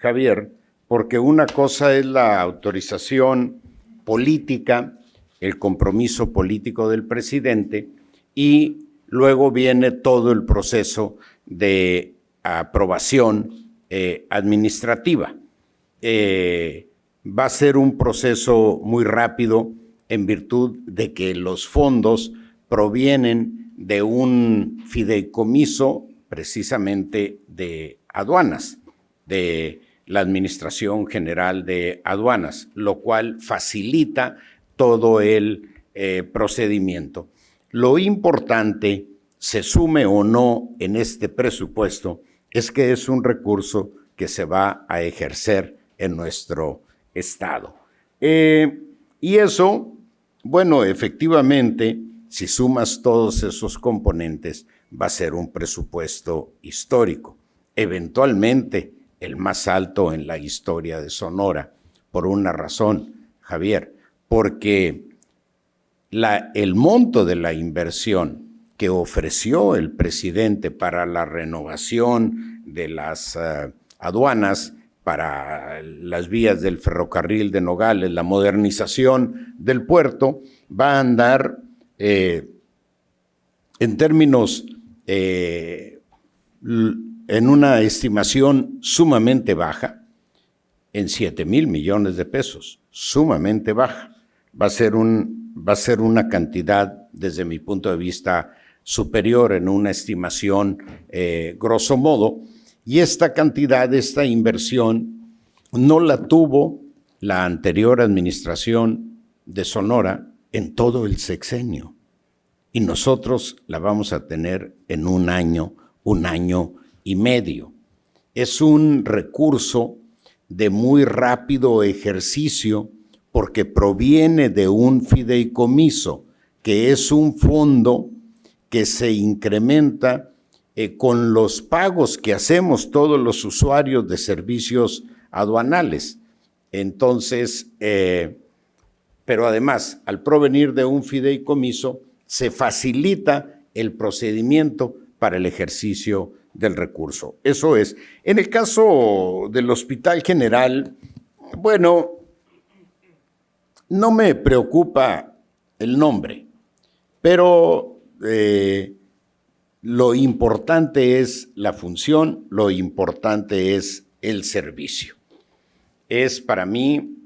Javier, porque una cosa es la autorización política, el compromiso político del presidente, y luego viene todo el proceso de aprobación administrativa. Va a ser un proceso muy rápido en virtud de que los fondos provienen de un fideicomiso precisamente de aduanas, de la Administración General de Aduanas, lo cual facilita todo el procedimiento. Lo importante, se sume o no en este presupuesto, es que es un recurso que se va a ejercer en nuestro Estado. Y eso, bueno, efectivamente, si sumas todos esos componentes, va a ser un presupuesto histórico, eventualmente el más alto en la historia de Sonora, por una razón, Javier, porque el monto de la inversión que ofreció el presidente para la renovación de las aduanas, para las vías del ferrocarril de Nogales, la modernización del puerto, va a andar en términos, en una estimación sumamente baja, en 7,000 millones de pesos, sumamente baja. Va a ser una cantidad, desde mi punto de vista, superior en una estimación grosso modo, y esta cantidad, esta inversión, no la tuvo la anterior administración de Sonora en todo el sexenio, y nosotros la vamos a tener en un año y medio. Es un recurso de muy rápido ejercicio porque proviene de un fideicomiso, que es un fondo que se incrementa con los pagos que hacemos todos los usuarios de servicios aduanales. Entonces, pero además, al provenir de un fideicomiso, se facilita el procedimiento para el ejercicio del recurso. Eso es. En el caso del Hospital General, bueno, no me preocupa el nombre, pero lo importante es la función, lo importante es el servicio. Es para mí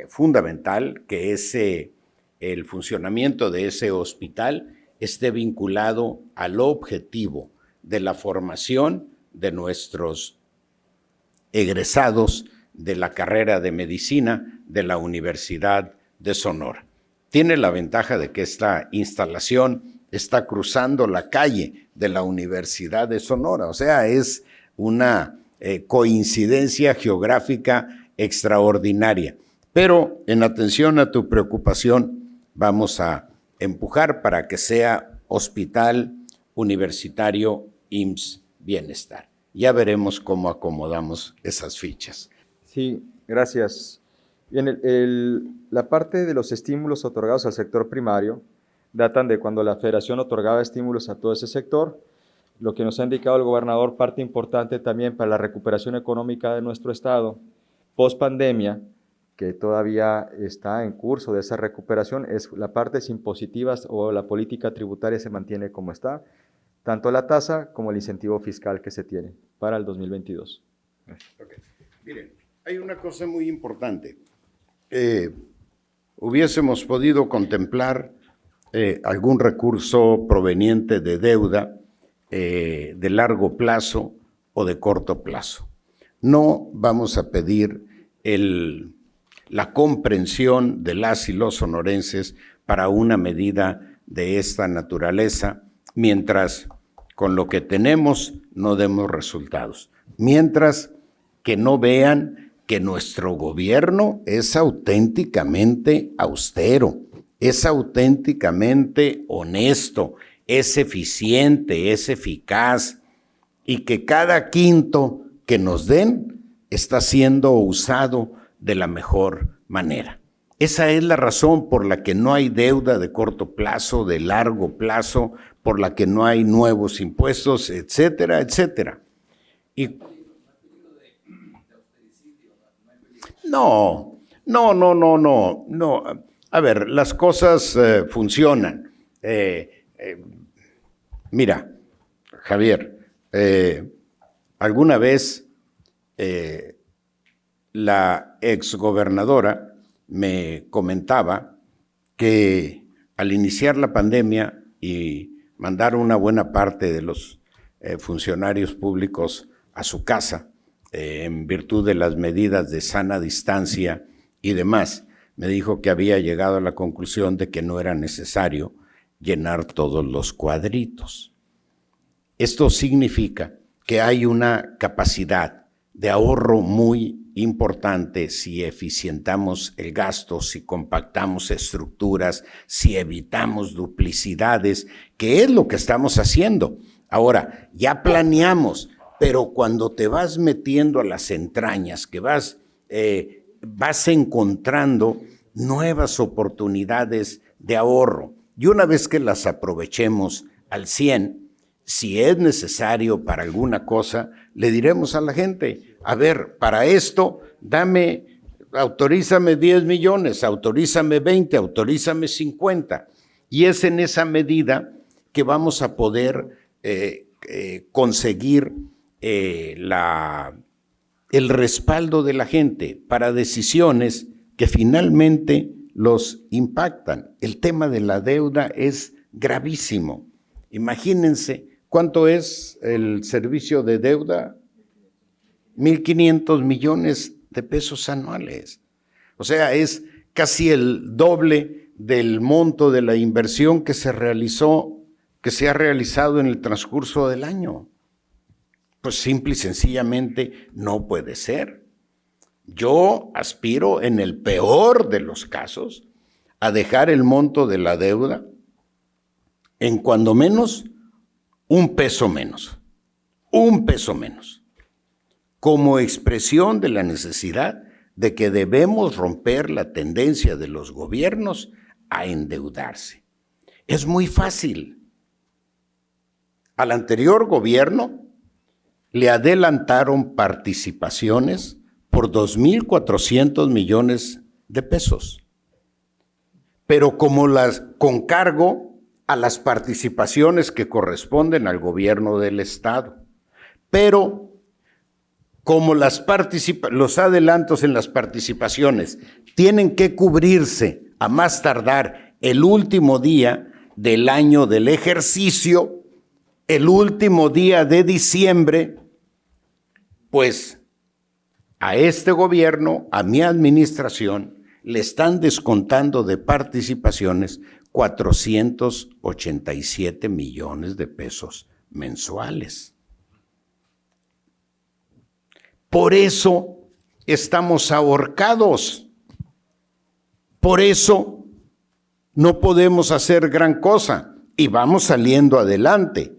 fundamental que el funcionamiento de ese hospital esté vinculado al objetivo de la formación de nuestros egresados de la carrera de medicina de la Universidad de Sonora. Tiene la ventaja de que esta instalación está cruzando la calle de la Universidad de Sonora, o sea, es una coincidencia geográfica extraordinaria. Pero en atención a tu preocupación, vamos a empujar para que sea Hospital universitario IMSS Bienestar. Ya veremos cómo acomodamos esas fichas. Sí, gracias. Bien, la parte de los estímulos otorgados al sector primario datan de cuando la Federación otorgaba estímulos a todo ese sector, lo que nos ha indicado el gobernador, parte importante también para la recuperación económica de nuestro estado, post pandemia, que todavía está en curso de esa recuperación, es la parte impositivas o la política tributaria se mantiene como está, tanto la tasa como el incentivo fiscal que se tiene para el 2022. Okay. Miren, hay una cosa muy importante. Hubiésemos podido contemplar algún recurso proveniente de deuda de largo plazo o de corto plazo. No vamos a pedir la comprensión de las y los sonorenses para una medida de esta naturaleza, mientras con lo que tenemos no demos resultados, mientras que no vean que nuestro gobierno es auténticamente austero, es auténticamente honesto, es eficiente, es eficaz, y que cada quinto que nos den está siendo usado de la mejor manera. Esa es la razón por la que no hay deuda de corto plazo, de largo plazo, por la que no hay nuevos impuestos, etcétera, etcétera. Y no. A ver, las cosas funcionan. Mira, Javier, alguna vez la exgobernadora me comentaba que al iniciar la pandemia y mandar una buena parte de los funcionarios públicos a su casa, en virtud de las medidas de sana distancia y demás, me dijo que había llegado a la conclusión de que no era necesario llenar todos los cuadritos. Esto significa que hay una capacidad de ahorro muy importante si eficientamos el gasto, si compactamos estructuras, si evitamos duplicidades, que es lo que estamos haciendo. Ahora, ya planeamos, pero cuando te vas metiendo a las entrañas, que vas encontrando nuevas oportunidades de ahorro. Y una vez que las aprovechemos al 100%, si es necesario para alguna cosa, le diremos a la gente, a ver, para esto, autorízame 10 millones, autorízame 20, autorízame 50. Y es en esa medida que vamos a poder conseguir el respaldo de la gente para decisiones que finalmente los impactan. El tema de la deuda es gravísimo. Imagínense cuánto es el servicio de deuda, 1,500 millones de pesos anuales. O sea, es casi el doble del monto de la inversión que se ha realizado en el transcurso del año. Pues simple y sencillamente no puede ser. Yo aspiro, en el peor de los casos, a dejar el monto de la deuda en cuando menos $1 menos. $1 menos. Como expresión de la necesidad de que debemos romper la tendencia de los gobiernos a endeudarse. Es muy fácil. Al anterior gobierno le adelantaron participaciones por 2,400 millones de pesos, pero con cargo a las participaciones que corresponden al gobierno del estado. Pero como los adelantos en las participaciones tienen que cubrirse a más tardar el último día del año del ejercicio, el último día de diciembre, pues a este gobierno, a mi administración, le están descontando de participaciones 487 millones de pesos mensuales. Por eso estamos ahorcados. Por eso no podemos hacer gran cosa y vamos saliendo adelante.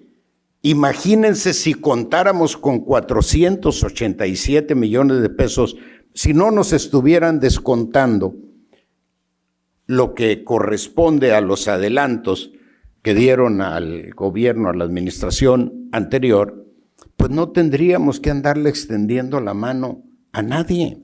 Imagínense si contáramos con 487 millones de pesos, si no nos estuvieran descontando lo que corresponde a los adelantos que dieron al gobierno, a la administración anterior, pues no tendríamos que andarle extendiendo la mano a nadie.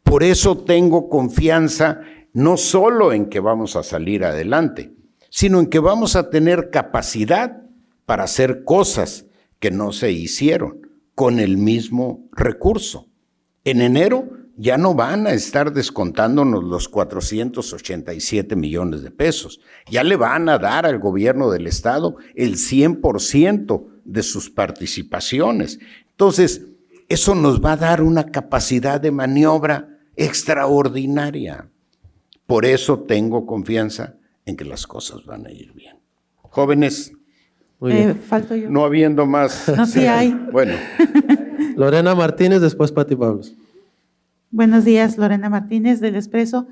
Por eso tengo confianza no solo en que vamos a salir adelante, sino en que vamos a tener capacidad para hacer cosas que no se hicieron con el mismo recurso. En enero ya no van a estar descontándonos los 487 millones de pesos. Ya le van a dar al gobierno del estado el 100% de sus participaciones. Entonces, eso nos va a dar una capacidad de maniobra extraordinaria. Por eso tengo confianza en que las cosas van a ir bien. Jóvenes, Muy bien. Falto yo. no habiendo más. No, sí hay. Bueno, Lorena Martínez, después Pati Pablos. Buenos días, Lorena Martínez del Expreso.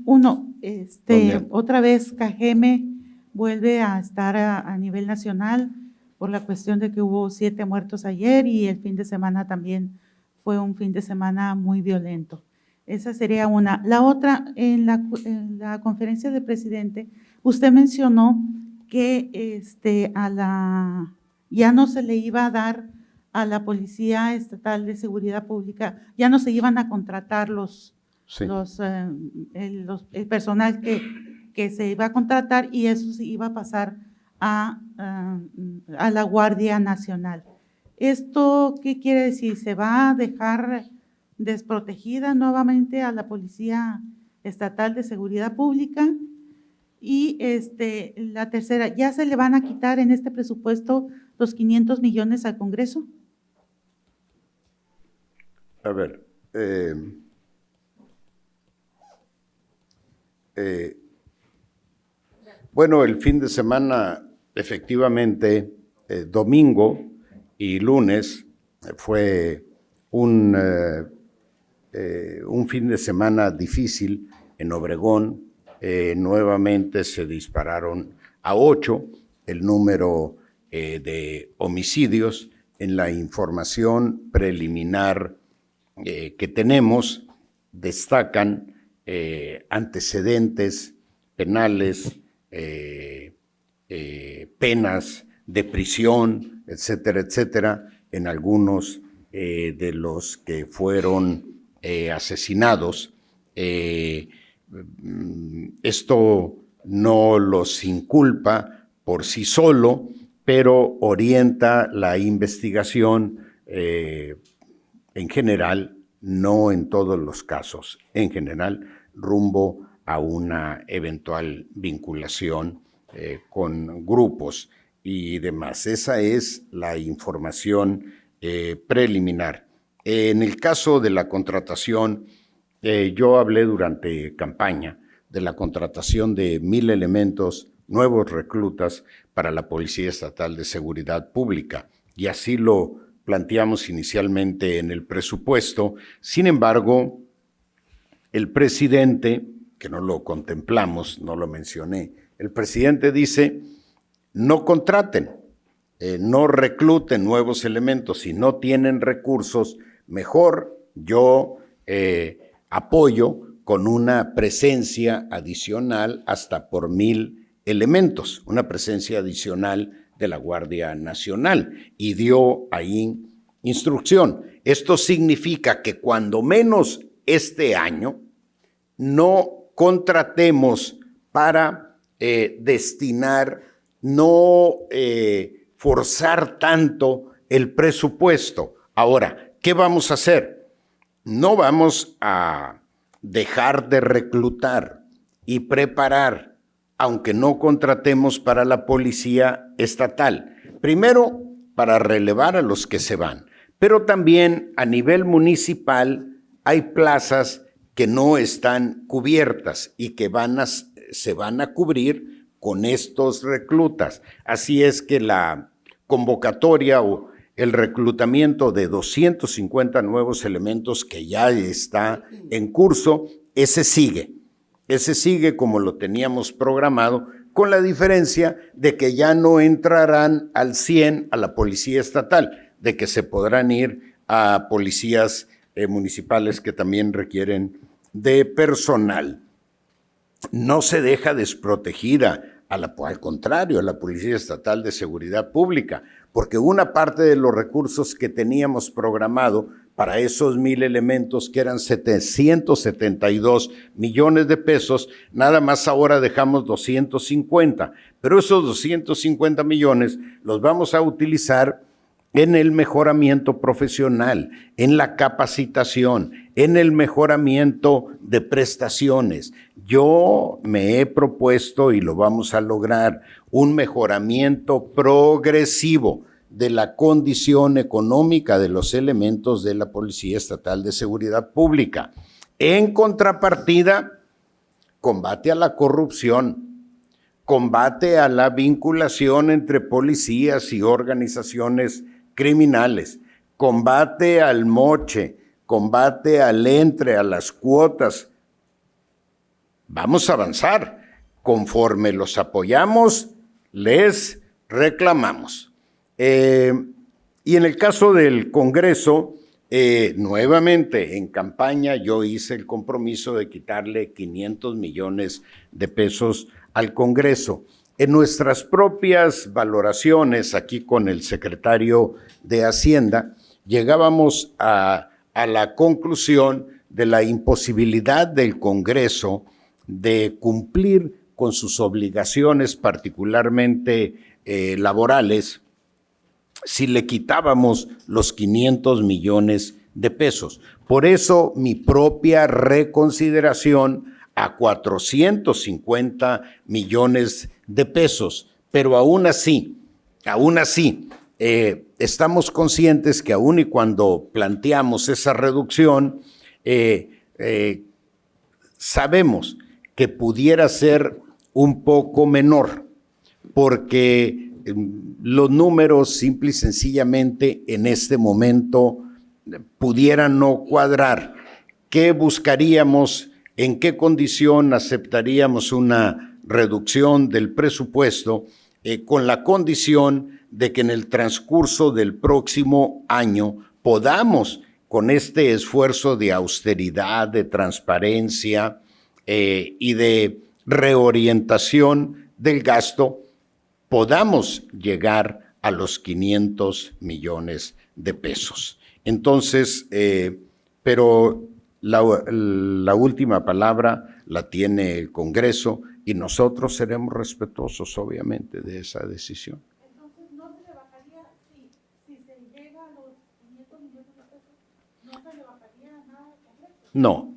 ¿Dónde? Otra vez Cajeme vuelve a estar a nivel nacional por la cuestión de que hubo 7 muertos ayer y el fin de semana también fue un fin de semana muy violento. Esa sería una. La otra, en la conferencia del presidente, usted mencionó que ya no se le iba a dar a la Policía Estatal de Seguridad Pública, ya no se iban a contratar sí. el personal que se iba a contratar y eso se iba a pasar a la Guardia Nacional. ¿Esto qué quiere decir? ¿Se va a dejar desprotegida nuevamente a la Policía Estatal de Seguridad Pública? Y la tercera, ¿ya se le van a quitar en este presupuesto los 500 millones al Congreso? A ver, bueno, el fin de semana, efectivamente, domingo y lunes fue un fin de semana difícil en Obregón. Nuevamente se dispararon a 8 el número de homicidios. En la información preliminar que tenemos, destacan antecedentes penales, penas de prisión, etcétera, etcétera, en algunos de los que fueron asesinados. Esto no los inculpa por sí solo, pero orienta la investigación en general, no en todos los casos, en general, rumbo a una eventual vinculación con grupos y demás. Esa es la información preliminar. En el caso de la contratación, yo hablé durante campaña de la contratación de 1,000 elementos, nuevos reclutas para la Policía Estatal de Seguridad Pública, y así lo planteamos inicialmente en el presupuesto. Sin embargo, el presidente, que no lo contemplamos, no lo mencioné, el presidente dice, no contraten, no recluten nuevos elementos, si no tienen recursos, mejor yo apoyo con una presencia adicional hasta por 1,000 elementos, una presencia adicional de la Guardia Nacional, y dio ahí instrucción. Esto significa que cuando menos este año no contratemos para destinar, no forzar tanto el presupuesto. Ahora, ¿qué vamos a hacer? No vamos a dejar de reclutar y preparar, aunque no contratemos para la Policía Estatal. Primero, para relevar a los que se van, pero también a nivel municipal hay plazas que no están cubiertas y que se van a cubrir con estos reclutas. Así es que la convocatoria o el reclutamiento de 250 nuevos elementos que ya está en curso, ese sigue como lo teníamos programado, con la diferencia de que ya no entrarán al 100 a la policía estatal, de que se podrán ir a policías municipales que también requieren de personal. No se deja desprotegida, al contrario, a la Policía Estatal de Seguridad Pública, porque una parte de los recursos que teníamos programado para esos 1,000 elementos, que eran 772 millones de pesos, nada más ahora dejamos 250, pero esos 250 millones los vamos a utilizar en el mejoramiento profesional, en la capacitación, en el mejoramiento de prestaciones. Yo me he propuesto, y lo vamos a lograr, un mejoramiento progresivo de la condición económica de los elementos de la Policía Estatal de Seguridad Pública. En contrapartida, combate a la corrupción, combate a la vinculación entre policías y organizaciones criminales, combate al moche, combate al entre, a las cuotas. Vamos a avanzar. Conforme los apoyamos, les reclamamos. Y en el caso del Congreso, nuevamente en campaña yo hice el compromiso de quitarle 500 millones de pesos al Congreso. En nuestras propias valoraciones, aquí con el secretario de Hacienda, llegábamos a la conclusión de la imposibilidad del Congreso de cumplir con sus obligaciones, particularmente laborales, si le quitábamos los 500 millones de pesos. Por eso mi propia reconsideración a 450 millones de pesos, pero aún así, estamos conscientes que aún y cuando planteamos esa reducción, sabemos que pudiera ser un poco menor, porque los números simple y sencillamente en este momento pudieran no cuadrar. ¿Qué buscaríamos? ¿En qué condición aceptaríamos una reducción del presupuesto? Con la condición de que en el transcurso del próximo año podamos, con este esfuerzo de austeridad, de transparencia y de reorientación del gasto, podamos llegar a los 500 millones de pesos. Entonces, pero la última palabra la tiene el Congreso y nosotros seremos respetuosos, obviamente, de esa decisión. Entonces, ¿no se le bajaría, si se llega a los 500 millones de pesos, no se le bajaría nada completo? No.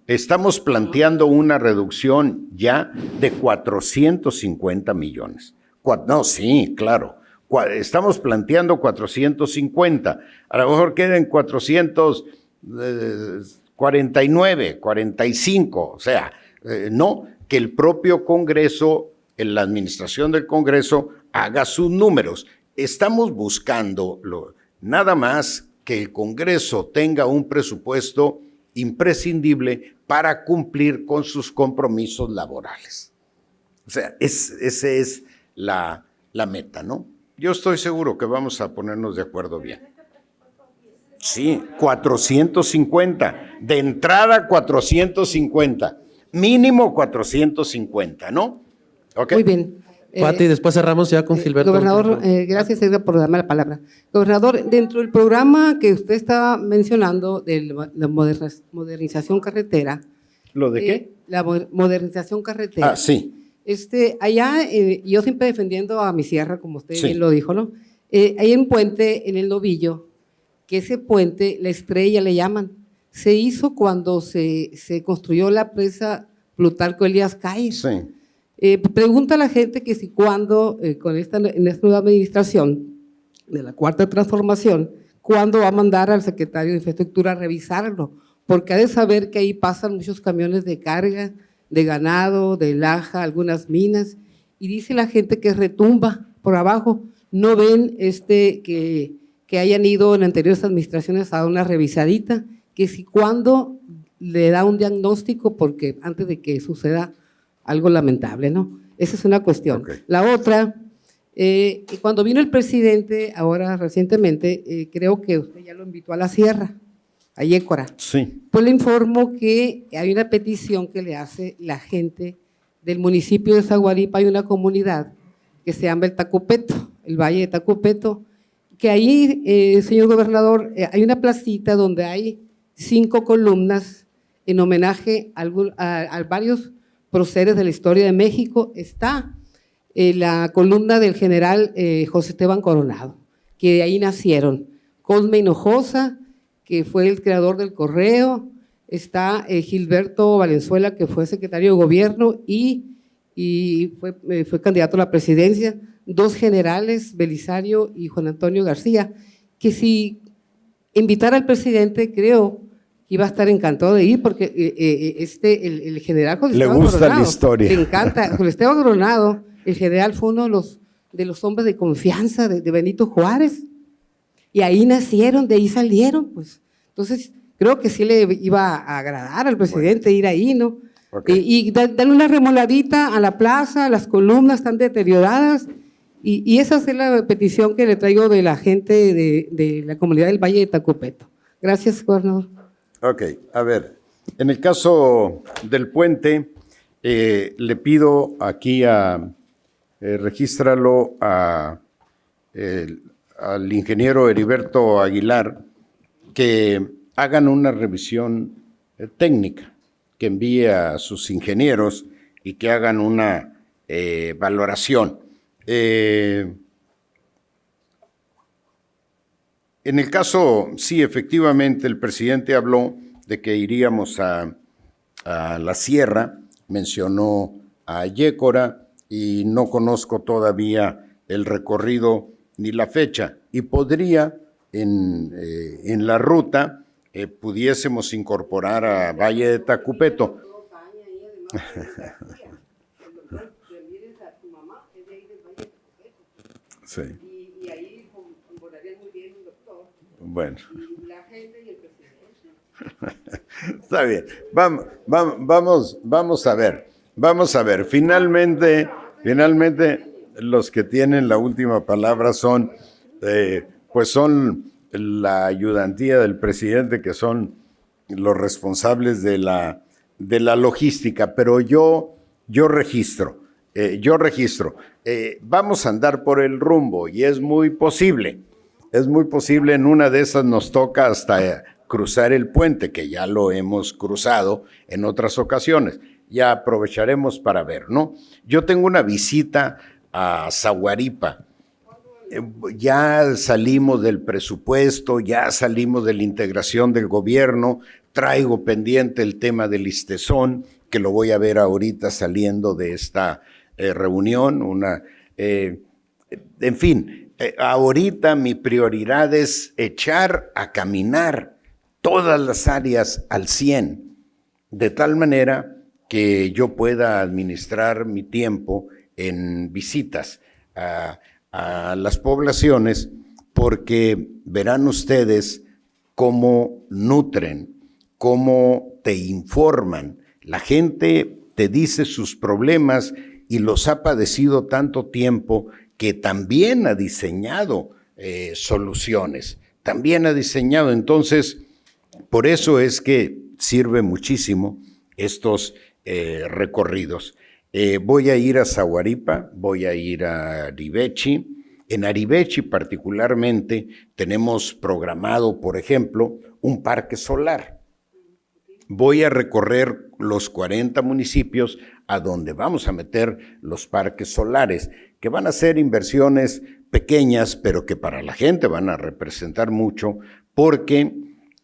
Estamos planteando una reducción ya de 450 millones. No, sí, claro. Estamos planteando 450. A lo mejor queden 449, 45. O sea, no, que el propio Congreso, en la administración del Congreso, haga sus números. Estamos buscando nada más que el Congreso tenga un presupuesto imprescindible para cumplir con sus compromisos laborales. O sea, esa es la meta, ¿no? Yo estoy seguro que vamos a ponernos de acuerdo bien. Sí, 450. De entrada, 450. Mínimo 450, ¿no? ¿Okay? Muy bien. Pati, después cerramos ya con Gilberto. Gobernador, gracias Edgar por darme la palabra. Gobernador, dentro del programa que usted está mencionando de la modernización carretera. ¿Lo de qué? La modernización carretera. Ah, sí. Allá, yo siempre defendiendo a mi sierra, como usted Sí. bien lo dijo, ¿no? Hay un puente en el Novillo, que ese puente, la Estrella le llaman, se hizo cuando se construyó la presa Plutarco Elías Calles. Sí. Pregunta a la gente que si cuándo, en esta nueva administración de la Cuarta Transformación, cuándo va a mandar al secretario de Infraestructura a revisarlo, porque ha de saber que ahí pasan muchos camiones de carga, de ganado, de laja, algunas minas, y dice la gente que retumba por abajo. No ven que hayan ido en anteriores administraciones a dar una revisadita, que si cuándo le da un diagnóstico, porque antes de que suceda algo lamentable, ¿no? Esa es una cuestión. Ok. La otra, cuando vino el presidente, ahora recientemente, creo que usted ya lo invitó a la sierra, a Yécora. Sí. Pues le informo que hay una petición que le hace la gente del municipio de Zaguaripa. Hay una comunidad que se llama el Tacupeto, el Valle de Tacupeto, que ahí, señor gobernador, hay una placita donde hay 5 columnas en homenaje a varios próceres de la historia de México. Está la columna del general José Esteban Coronado, que de ahí nacieron. Cosme Hinojosa, que fue el creador del correo. Está Gilberto Valenzuela, que fue secretario de gobierno y fue candidato a la presidencia. 2 generales, Belisario y Juan Antonio García, que si invitara al presidente, creo que iba a estar encantado de ir, porque el general José Le Esteban gusta Coronado, la historia. le encanta. José Esteban Coronado, el general, fue uno de los hombres de confianza de Benito Juárez, y ahí nacieron, de ahí salieron, pues. Entonces, creo que sí le iba a agradar al presidente ir ahí, ¿no? Ok. Y darle una remoladita a la plaza, las columnas están deterioradas, y esa es la petición que le traigo de la gente de la comunidad del Valle de Tacupeto. Gracias, gobernador. Ok, a ver, en el caso del puente, le pido aquí regístralo al ingeniero Heriberto Aguilar, que hagan una revisión técnica, que envíe a sus ingenieros y que hagan una valoración. En el caso, sí, efectivamente, el presidente habló de que iríamos a la sierra, mencionó a Yécora y no conozco todavía el recorrido ni la fecha. Y podría, en la ruta, pudiésemos incorporar a Valle de Tacupeto. Sí. Y ahí concordarían muy bien un doctor. Bueno. Y la gente y el presidente. Está bien. Vamos a ver. Vamos a ver. Finalmente, los que tienen la última palabra son, pues son la ayudantía del presidente, que son los responsables de la logística. Pero yo registro. Vamos a andar por el rumbo y es muy posible, en una de esas nos toca hasta cruzar el puente, que ya lo hemos cruzado en otras ocasiones. Ya aprovecharemos para ver, ¿no? Yo tengo una visita a Zaguaripa. Ya salimos del presupuesto, ya salimos de la integración del gobierno, traigo pendiente el tema del Listezón, que lo voy a ver ahorita saliendo de esta reunión, en fin, ahorita mi prioridad es echar a caminar todas las áreas al 100, de tal manera que yo pueda administrar mi tiempo en visitas a las poblaciones, porque verán ustedes cómo nutren, cómo te informan. La gente te dice sus problemas y los ha padecido tanto tiempo que también ha diseñado soluciones, también ha diseñado. Entonces, por eso es que sirve muchísimo estos recorridos. Voy a ir a Zaguaripa, voy a ir a Arivechi. En Arivechi particularmente tenemos programado, por ejemplo, un parque solar. Voy a recorrer los 40 municipios a donde vamos a meter los parques solares, que van a ser inversiones pequeñas, pero que para la gente van a representar mucho, porque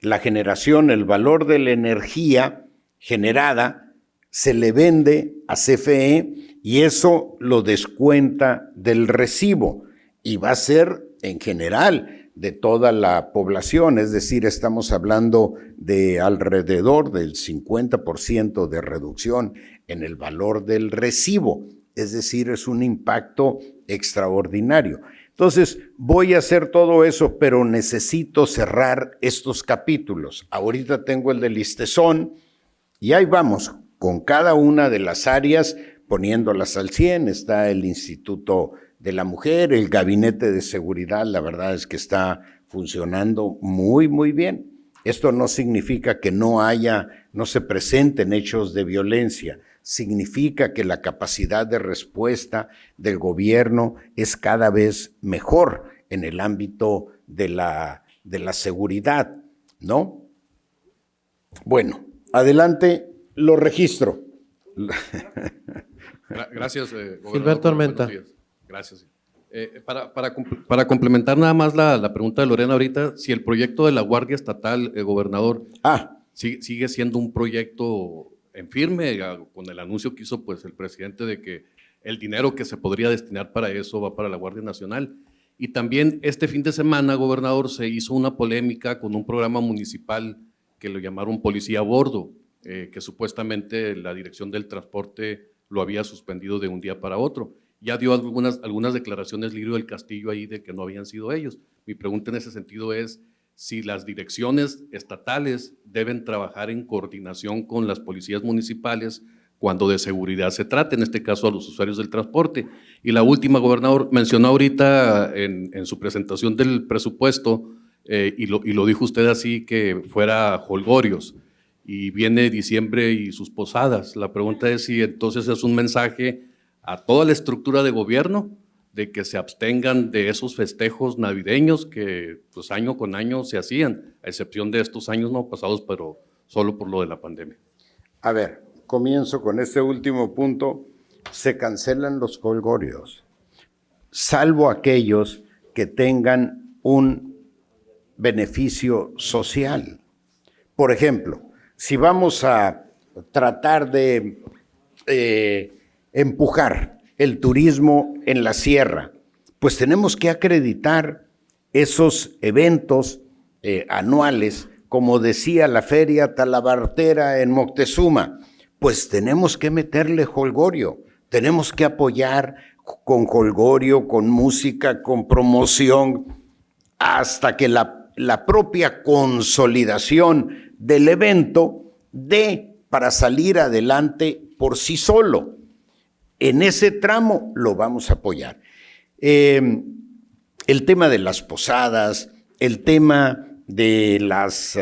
la generación, el valor de la energía generada, se le vende a CFE y eso lo descuenta del recibo y va a ser en general de toda la población, es decir, estamos hablando de alrededor del 50% de reducción en el valor del recibo, es decir, es un impacto extraordinario. Entonces, voy a hacer todo eso, pero necesito cerrar estos capítulos. Ahorita tengo el de Listezón y ahí vamos con cada una de las áreas poniéndolas al 100, está el Instituto de la Mujer, el Gabinete de Seguridad, la verdad es que está funcionando muy, muy bien. Esto no significa que no se presenten hechos de violencia, significa que la capacidad de respuesta del gobierno es cada vez mejor en el ámbito de la seguridad, ¿no? Bueno, adelante, lo registro. Gracias, gobernador. Gilberto Armenta. Buenos días. Gracias. Para complementar nada más la pregunta de Lorena ahorita, si el proyecto de la Guardia Estatal, gobernador, sigue siendo un proyecto en firme, con el anuncio que hizo pues el presidente de que el dinero que se podría destinar para eso va para la Guardia Nacional. Y también este fin de semana, gobernador, se hizo una polémica con un programa municipal que lo llamaron Policía a Bordo, que supuestamente la Dirección del Transporte lo había suspendido de un día para otro. Ya dio algunas declaraciones Lirio del Castillo ahí de que no habían sido ellos. Mi pregunta en ese sentido es si las direcciones estatales deben trabajar en coordinación con las policías municipales cuando de seguridad se trate, en este caso a los usuarios del transporte. Y la última, gobernador, mencionó ahorita en su presentación del presupuesto, y lo dijo usted así, que fuera jolgorios, y viene diciembre y sus posadas. La pregunta es si entonces es un mensaje a toda la estructura de gobierno de que se abstengan de esos festejos navideños que pues año con año se hacían, a excepción de estos años no pasados, pero solo por lo de la pandemia. A ver, comienzo con este último punto. Se cancelan los jolgorios, salvo aquellos que tengan un beneficio social. Por ejemplo, si vamos a tratar de empujar el turismo en la sierra, pues tenemos que acreditar esos eventos anuales, como decía la Feria Talabartera en Moctezuma, pues tenemos que meterle jolgorio, tenemos que apoyar con jolgorio, con música, con promoción, hasta que la propia consolidación del evento dé para salir adelante por sí solo. En ese tramo lo vamos a apoyar. El tema de las posadas, el tema de las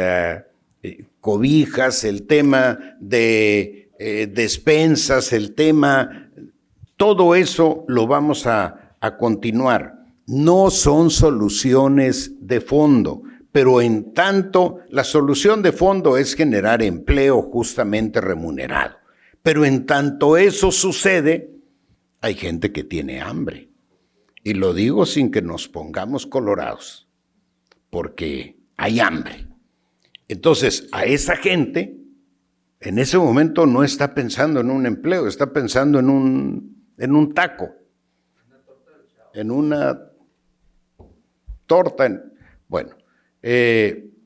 cobijas, el tema de despensas, el tema, todo eso lo vamos a continuar. No son soluciones de fondo, pero en tanto la solución de fondo es generar empleo justamente remunerado. Pero en tanto eso sucede, hay gente que tiene hambre. Y lo digo sin que nos pongamos colorados, porque hay hambre. Entonces, a esa gente, en ese momento no está pensando en un empleo, está pensando en un taco, en una torta. Bueno,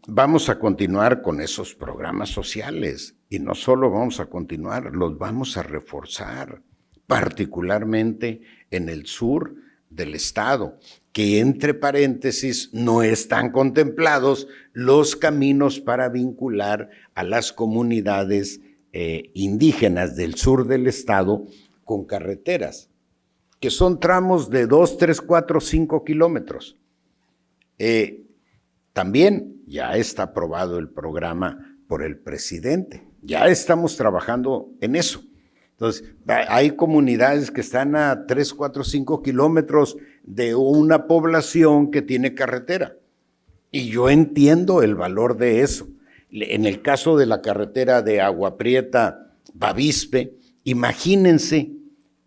vamos a continuar con esos programas sociales. Y no solo vamos a continuar, los vamos a reforzar, particularmente en el sur del estado, que entre paréntesis no están contemplados los caminos para vincular a las comunidades indígenas del sur del estado con carreteras, que son tramos de 2, 3, 4, 5 kilómetros. También ya está aprobado el programa por el presidente. Ya estamos trabajando en eso. Entonces, hay comunidades que están a 3, 4, 5 kilómetros de una población que tiene carretera. Y yo entiendo el valor de eso. En el caso de la carretera de Agua Prieta, Bavispe, imagínense,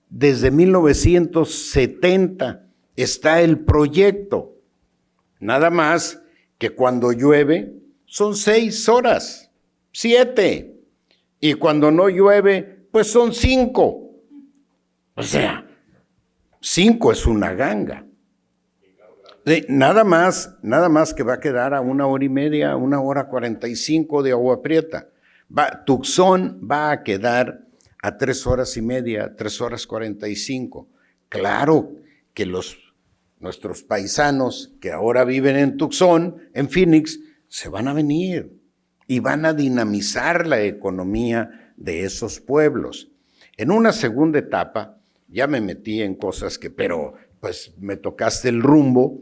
desde 1970 está el proyecto. Nada más que cuando llueve son 6 horas, 7. Y cuando no llueve, pues son 5. O sea, 5 es una ganga. Nada más que va a quedar a 1 hora y media, 1 hora 45 de Agua Prieta. Tucson va a quedar a 3 horas y media, 3 horas 45. Claro que nuestros paisanos que ahora viven en Tucson, en Phoenix, se van a venir y van a dinamizar la economía de esos pueblos. En una segunda etapa, ya me metí en cosas pero pues me tocaste el rumbo.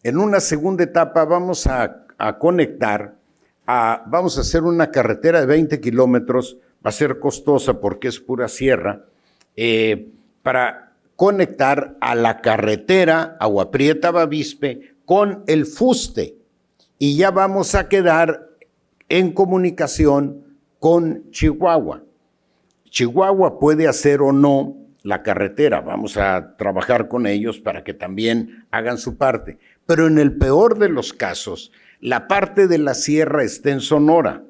En una segunda etapa vamos a conectar, vamos a hacer una carretera de 20 kilómetros, va a ser costosa porque es pura sierra, para conectar a la carretera Agua Prieta-Bavispe con el fuste. Y ya vamos a quedar en comunicación con Chihuahua. Chihuahua puede hacer o no la carretera, vamos a trabajar con ellos para que también hagan su parte. Pero en el peor de los casos, la parte de la sierra está en Sonora.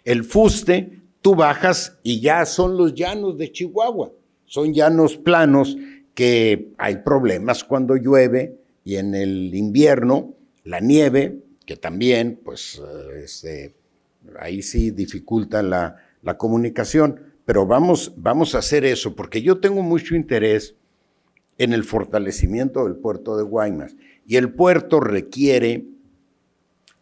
El fuste, tú bajas y ya son los llanos de Chihuahua. Son llanos planos que hay problemas cuando llueve y en el invierno la nieve, que también, pues, ahí sí dificulta la comunicación. Pero vamos a hacer eso, porque yo tengo mucho interés en el fortalecimiento del puerto de Guaymas. Y el puerto requiere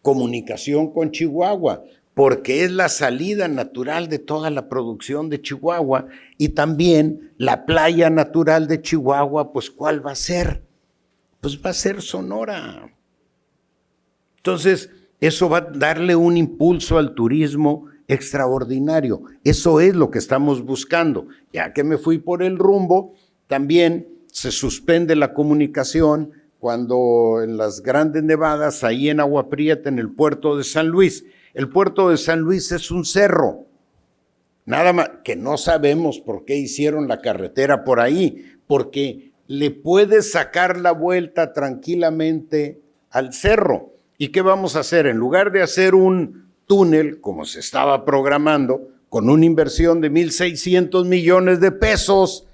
comunicación con Chihuahua, porque es la salida natural de toda la producción de Chihuahua. Y también la playa natural de Chihuahua, pues, ¿cuál va a ser? Pues va a ser Sonora. Entonces, eso va a darle un impulso al turismo extraordinario. Eso es lo que estamos buscando. Ya que me fui por el rumbo, también se suspende la comunicación cuando en las grandes nevadas, ahí en Agua Prieta, en el puerto de San Luis. El puerto de San Luis es un cerro. Nada más que no sabemos por qué hicieron la carretera por ahí, porque le puedes sacar la vuelta tranquilamente al cerro. ¿Y qué vamos a hacer? En lugar de hacer un túnel, como se estaba programando, con una inversión de 1,600 millones de pesos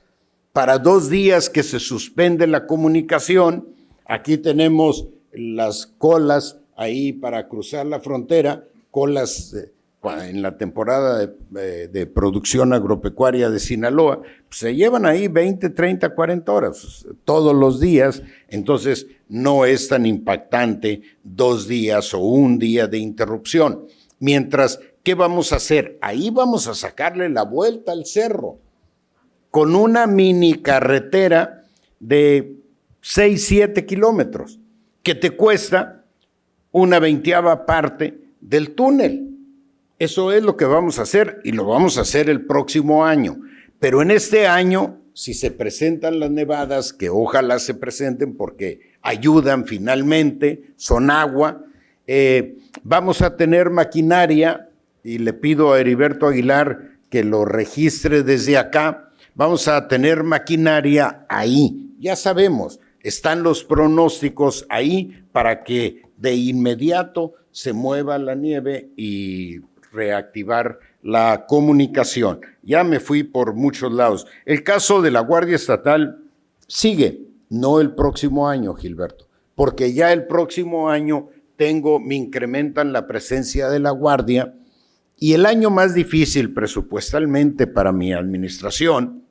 para 2 días que se suspende la comunicación, aquí tenemos las colas ahí para cruzar la frontera, colas en la temporada de producción agropecuaria de Sinaloa, pues se llevan ahí 20, 30, 40 horas todos los días. Entonces no es tan impactante 2 días o 1 día de interrupción. Mientras, ¿qué vamos a hacer? Ahí vamos a sacarle la vuelta al cerro con una mini carretera de 6, 7 kilómetros que te cuesta una 20ª parte del túnel. Eso es lo que vamos a hacer y lo vamos a hacer el próximo año. Pero en este año, si se presentan las nevadas, que ojalá se presenten porque ayudan finalmente, son agua, vamos a tener maquinaria, y le pido a Heriberto Aguilar que lo registre desde acá, vamos a tener maquinaria ahí. Ya sabemos, están los pronósticos ahí para que de inmediato se mueva la nieve y reactivar la comunicación. Ya me fui por muchos lados. El caso de la Guardia Estatal sigue, no el próximo año, Gilberto, porque ya el próximo año me incrementan la presencia de la Guardia, y el año más difícil presupuestalmente para mi administración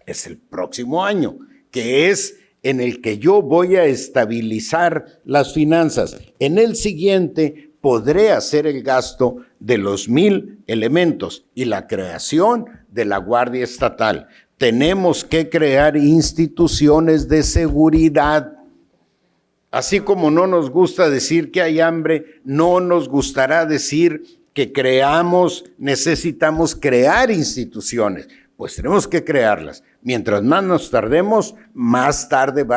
es el próximo año, que es en el que yo voy a estabilizar las finanzas. En el siguiente podré hacer el gasto de los 1,000 elementos y la creación de la Guardia Estatal. Tenemos que crear instituciones de seguridad. Así como no nos gusta decir que hay hambre, no nos gustará decir que necesitamos crear instituciones. Pues tenemos que crearlas. Mientras más nos tardemos, más tarde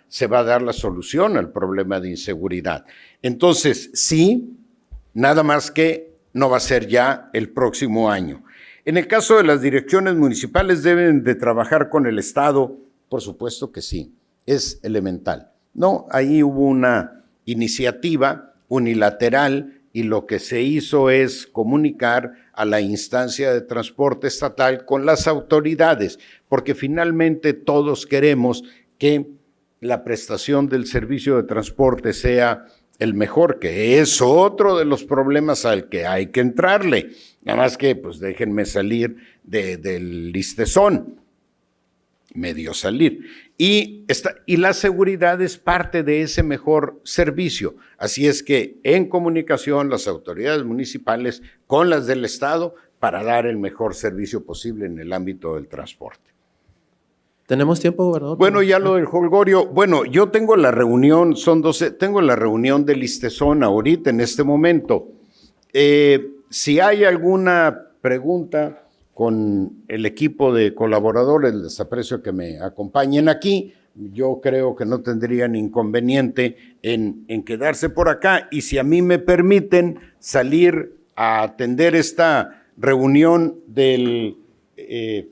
se va a dar la solución al problema de inseguridad. Entonces, sí, nada más que no va a ser ya el próximo año. En el caso de las direcciones municipales, ¿deben de trabajar con el Estado? Por supuesto que sí, es elemental. No, ahí hubo una iniciativa unilateral y lo que se hizo es comunicar a la instancia de transporte estatal con las autoridades, porque finalmente todos queremos que la prestación del servicio de transporte sea el mejor, que es otro de los problemas al que hay que entrarle. Nada más que, pues déjenme salir del listezón, medio salir. Y la seguridad es parte de ese mejor servicio. Así es que en comunicación las autoridades municipales con las del Estado para dar el mejor servicio posible en el ámbito del transporte. ¿Tenemos tiempo, gobernador? Bueno, ya lo del jolgorio. Bueno, yo tengo la reunión, tengo la reunión del Listezón ahorita, en este momento. Si hay alguna pregunta con el equipo de colaboradores, les aprecio que me acompañen aquí. Yo creo que no tendrían inconveniente en quedarse por acá, y si a mí me permiten salir a atender esta reunión del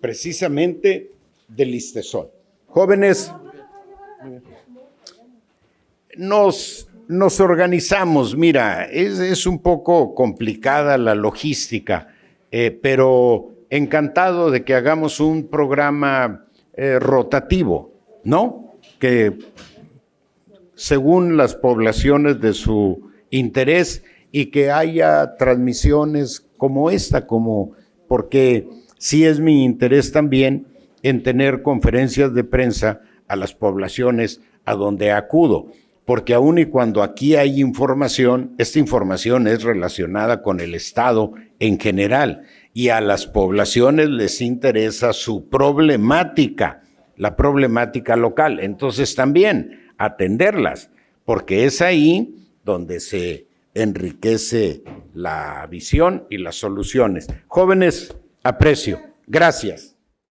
precisamente del Listezón. Jóvenes, nos organizamos. Mira, es un poco complicada la logística, pero encantado de que hagamos un programa rotativo, ¿no? Que según las poblaciones de su interés, y que haya transmisiones como esta, porque sí es mi interés también en tener conferencias de prensa a las poblaciones a donde acudo, porque aun y cuando aquí hay información, esta información es relacionada con el Estado en general, y a las poblaciones les interesa su problemática, la problemática local. Entonces también atenderlas, porque es ahí donde se enriquece la visión y las soluciones. Jóvenes, aprecio. Gracias.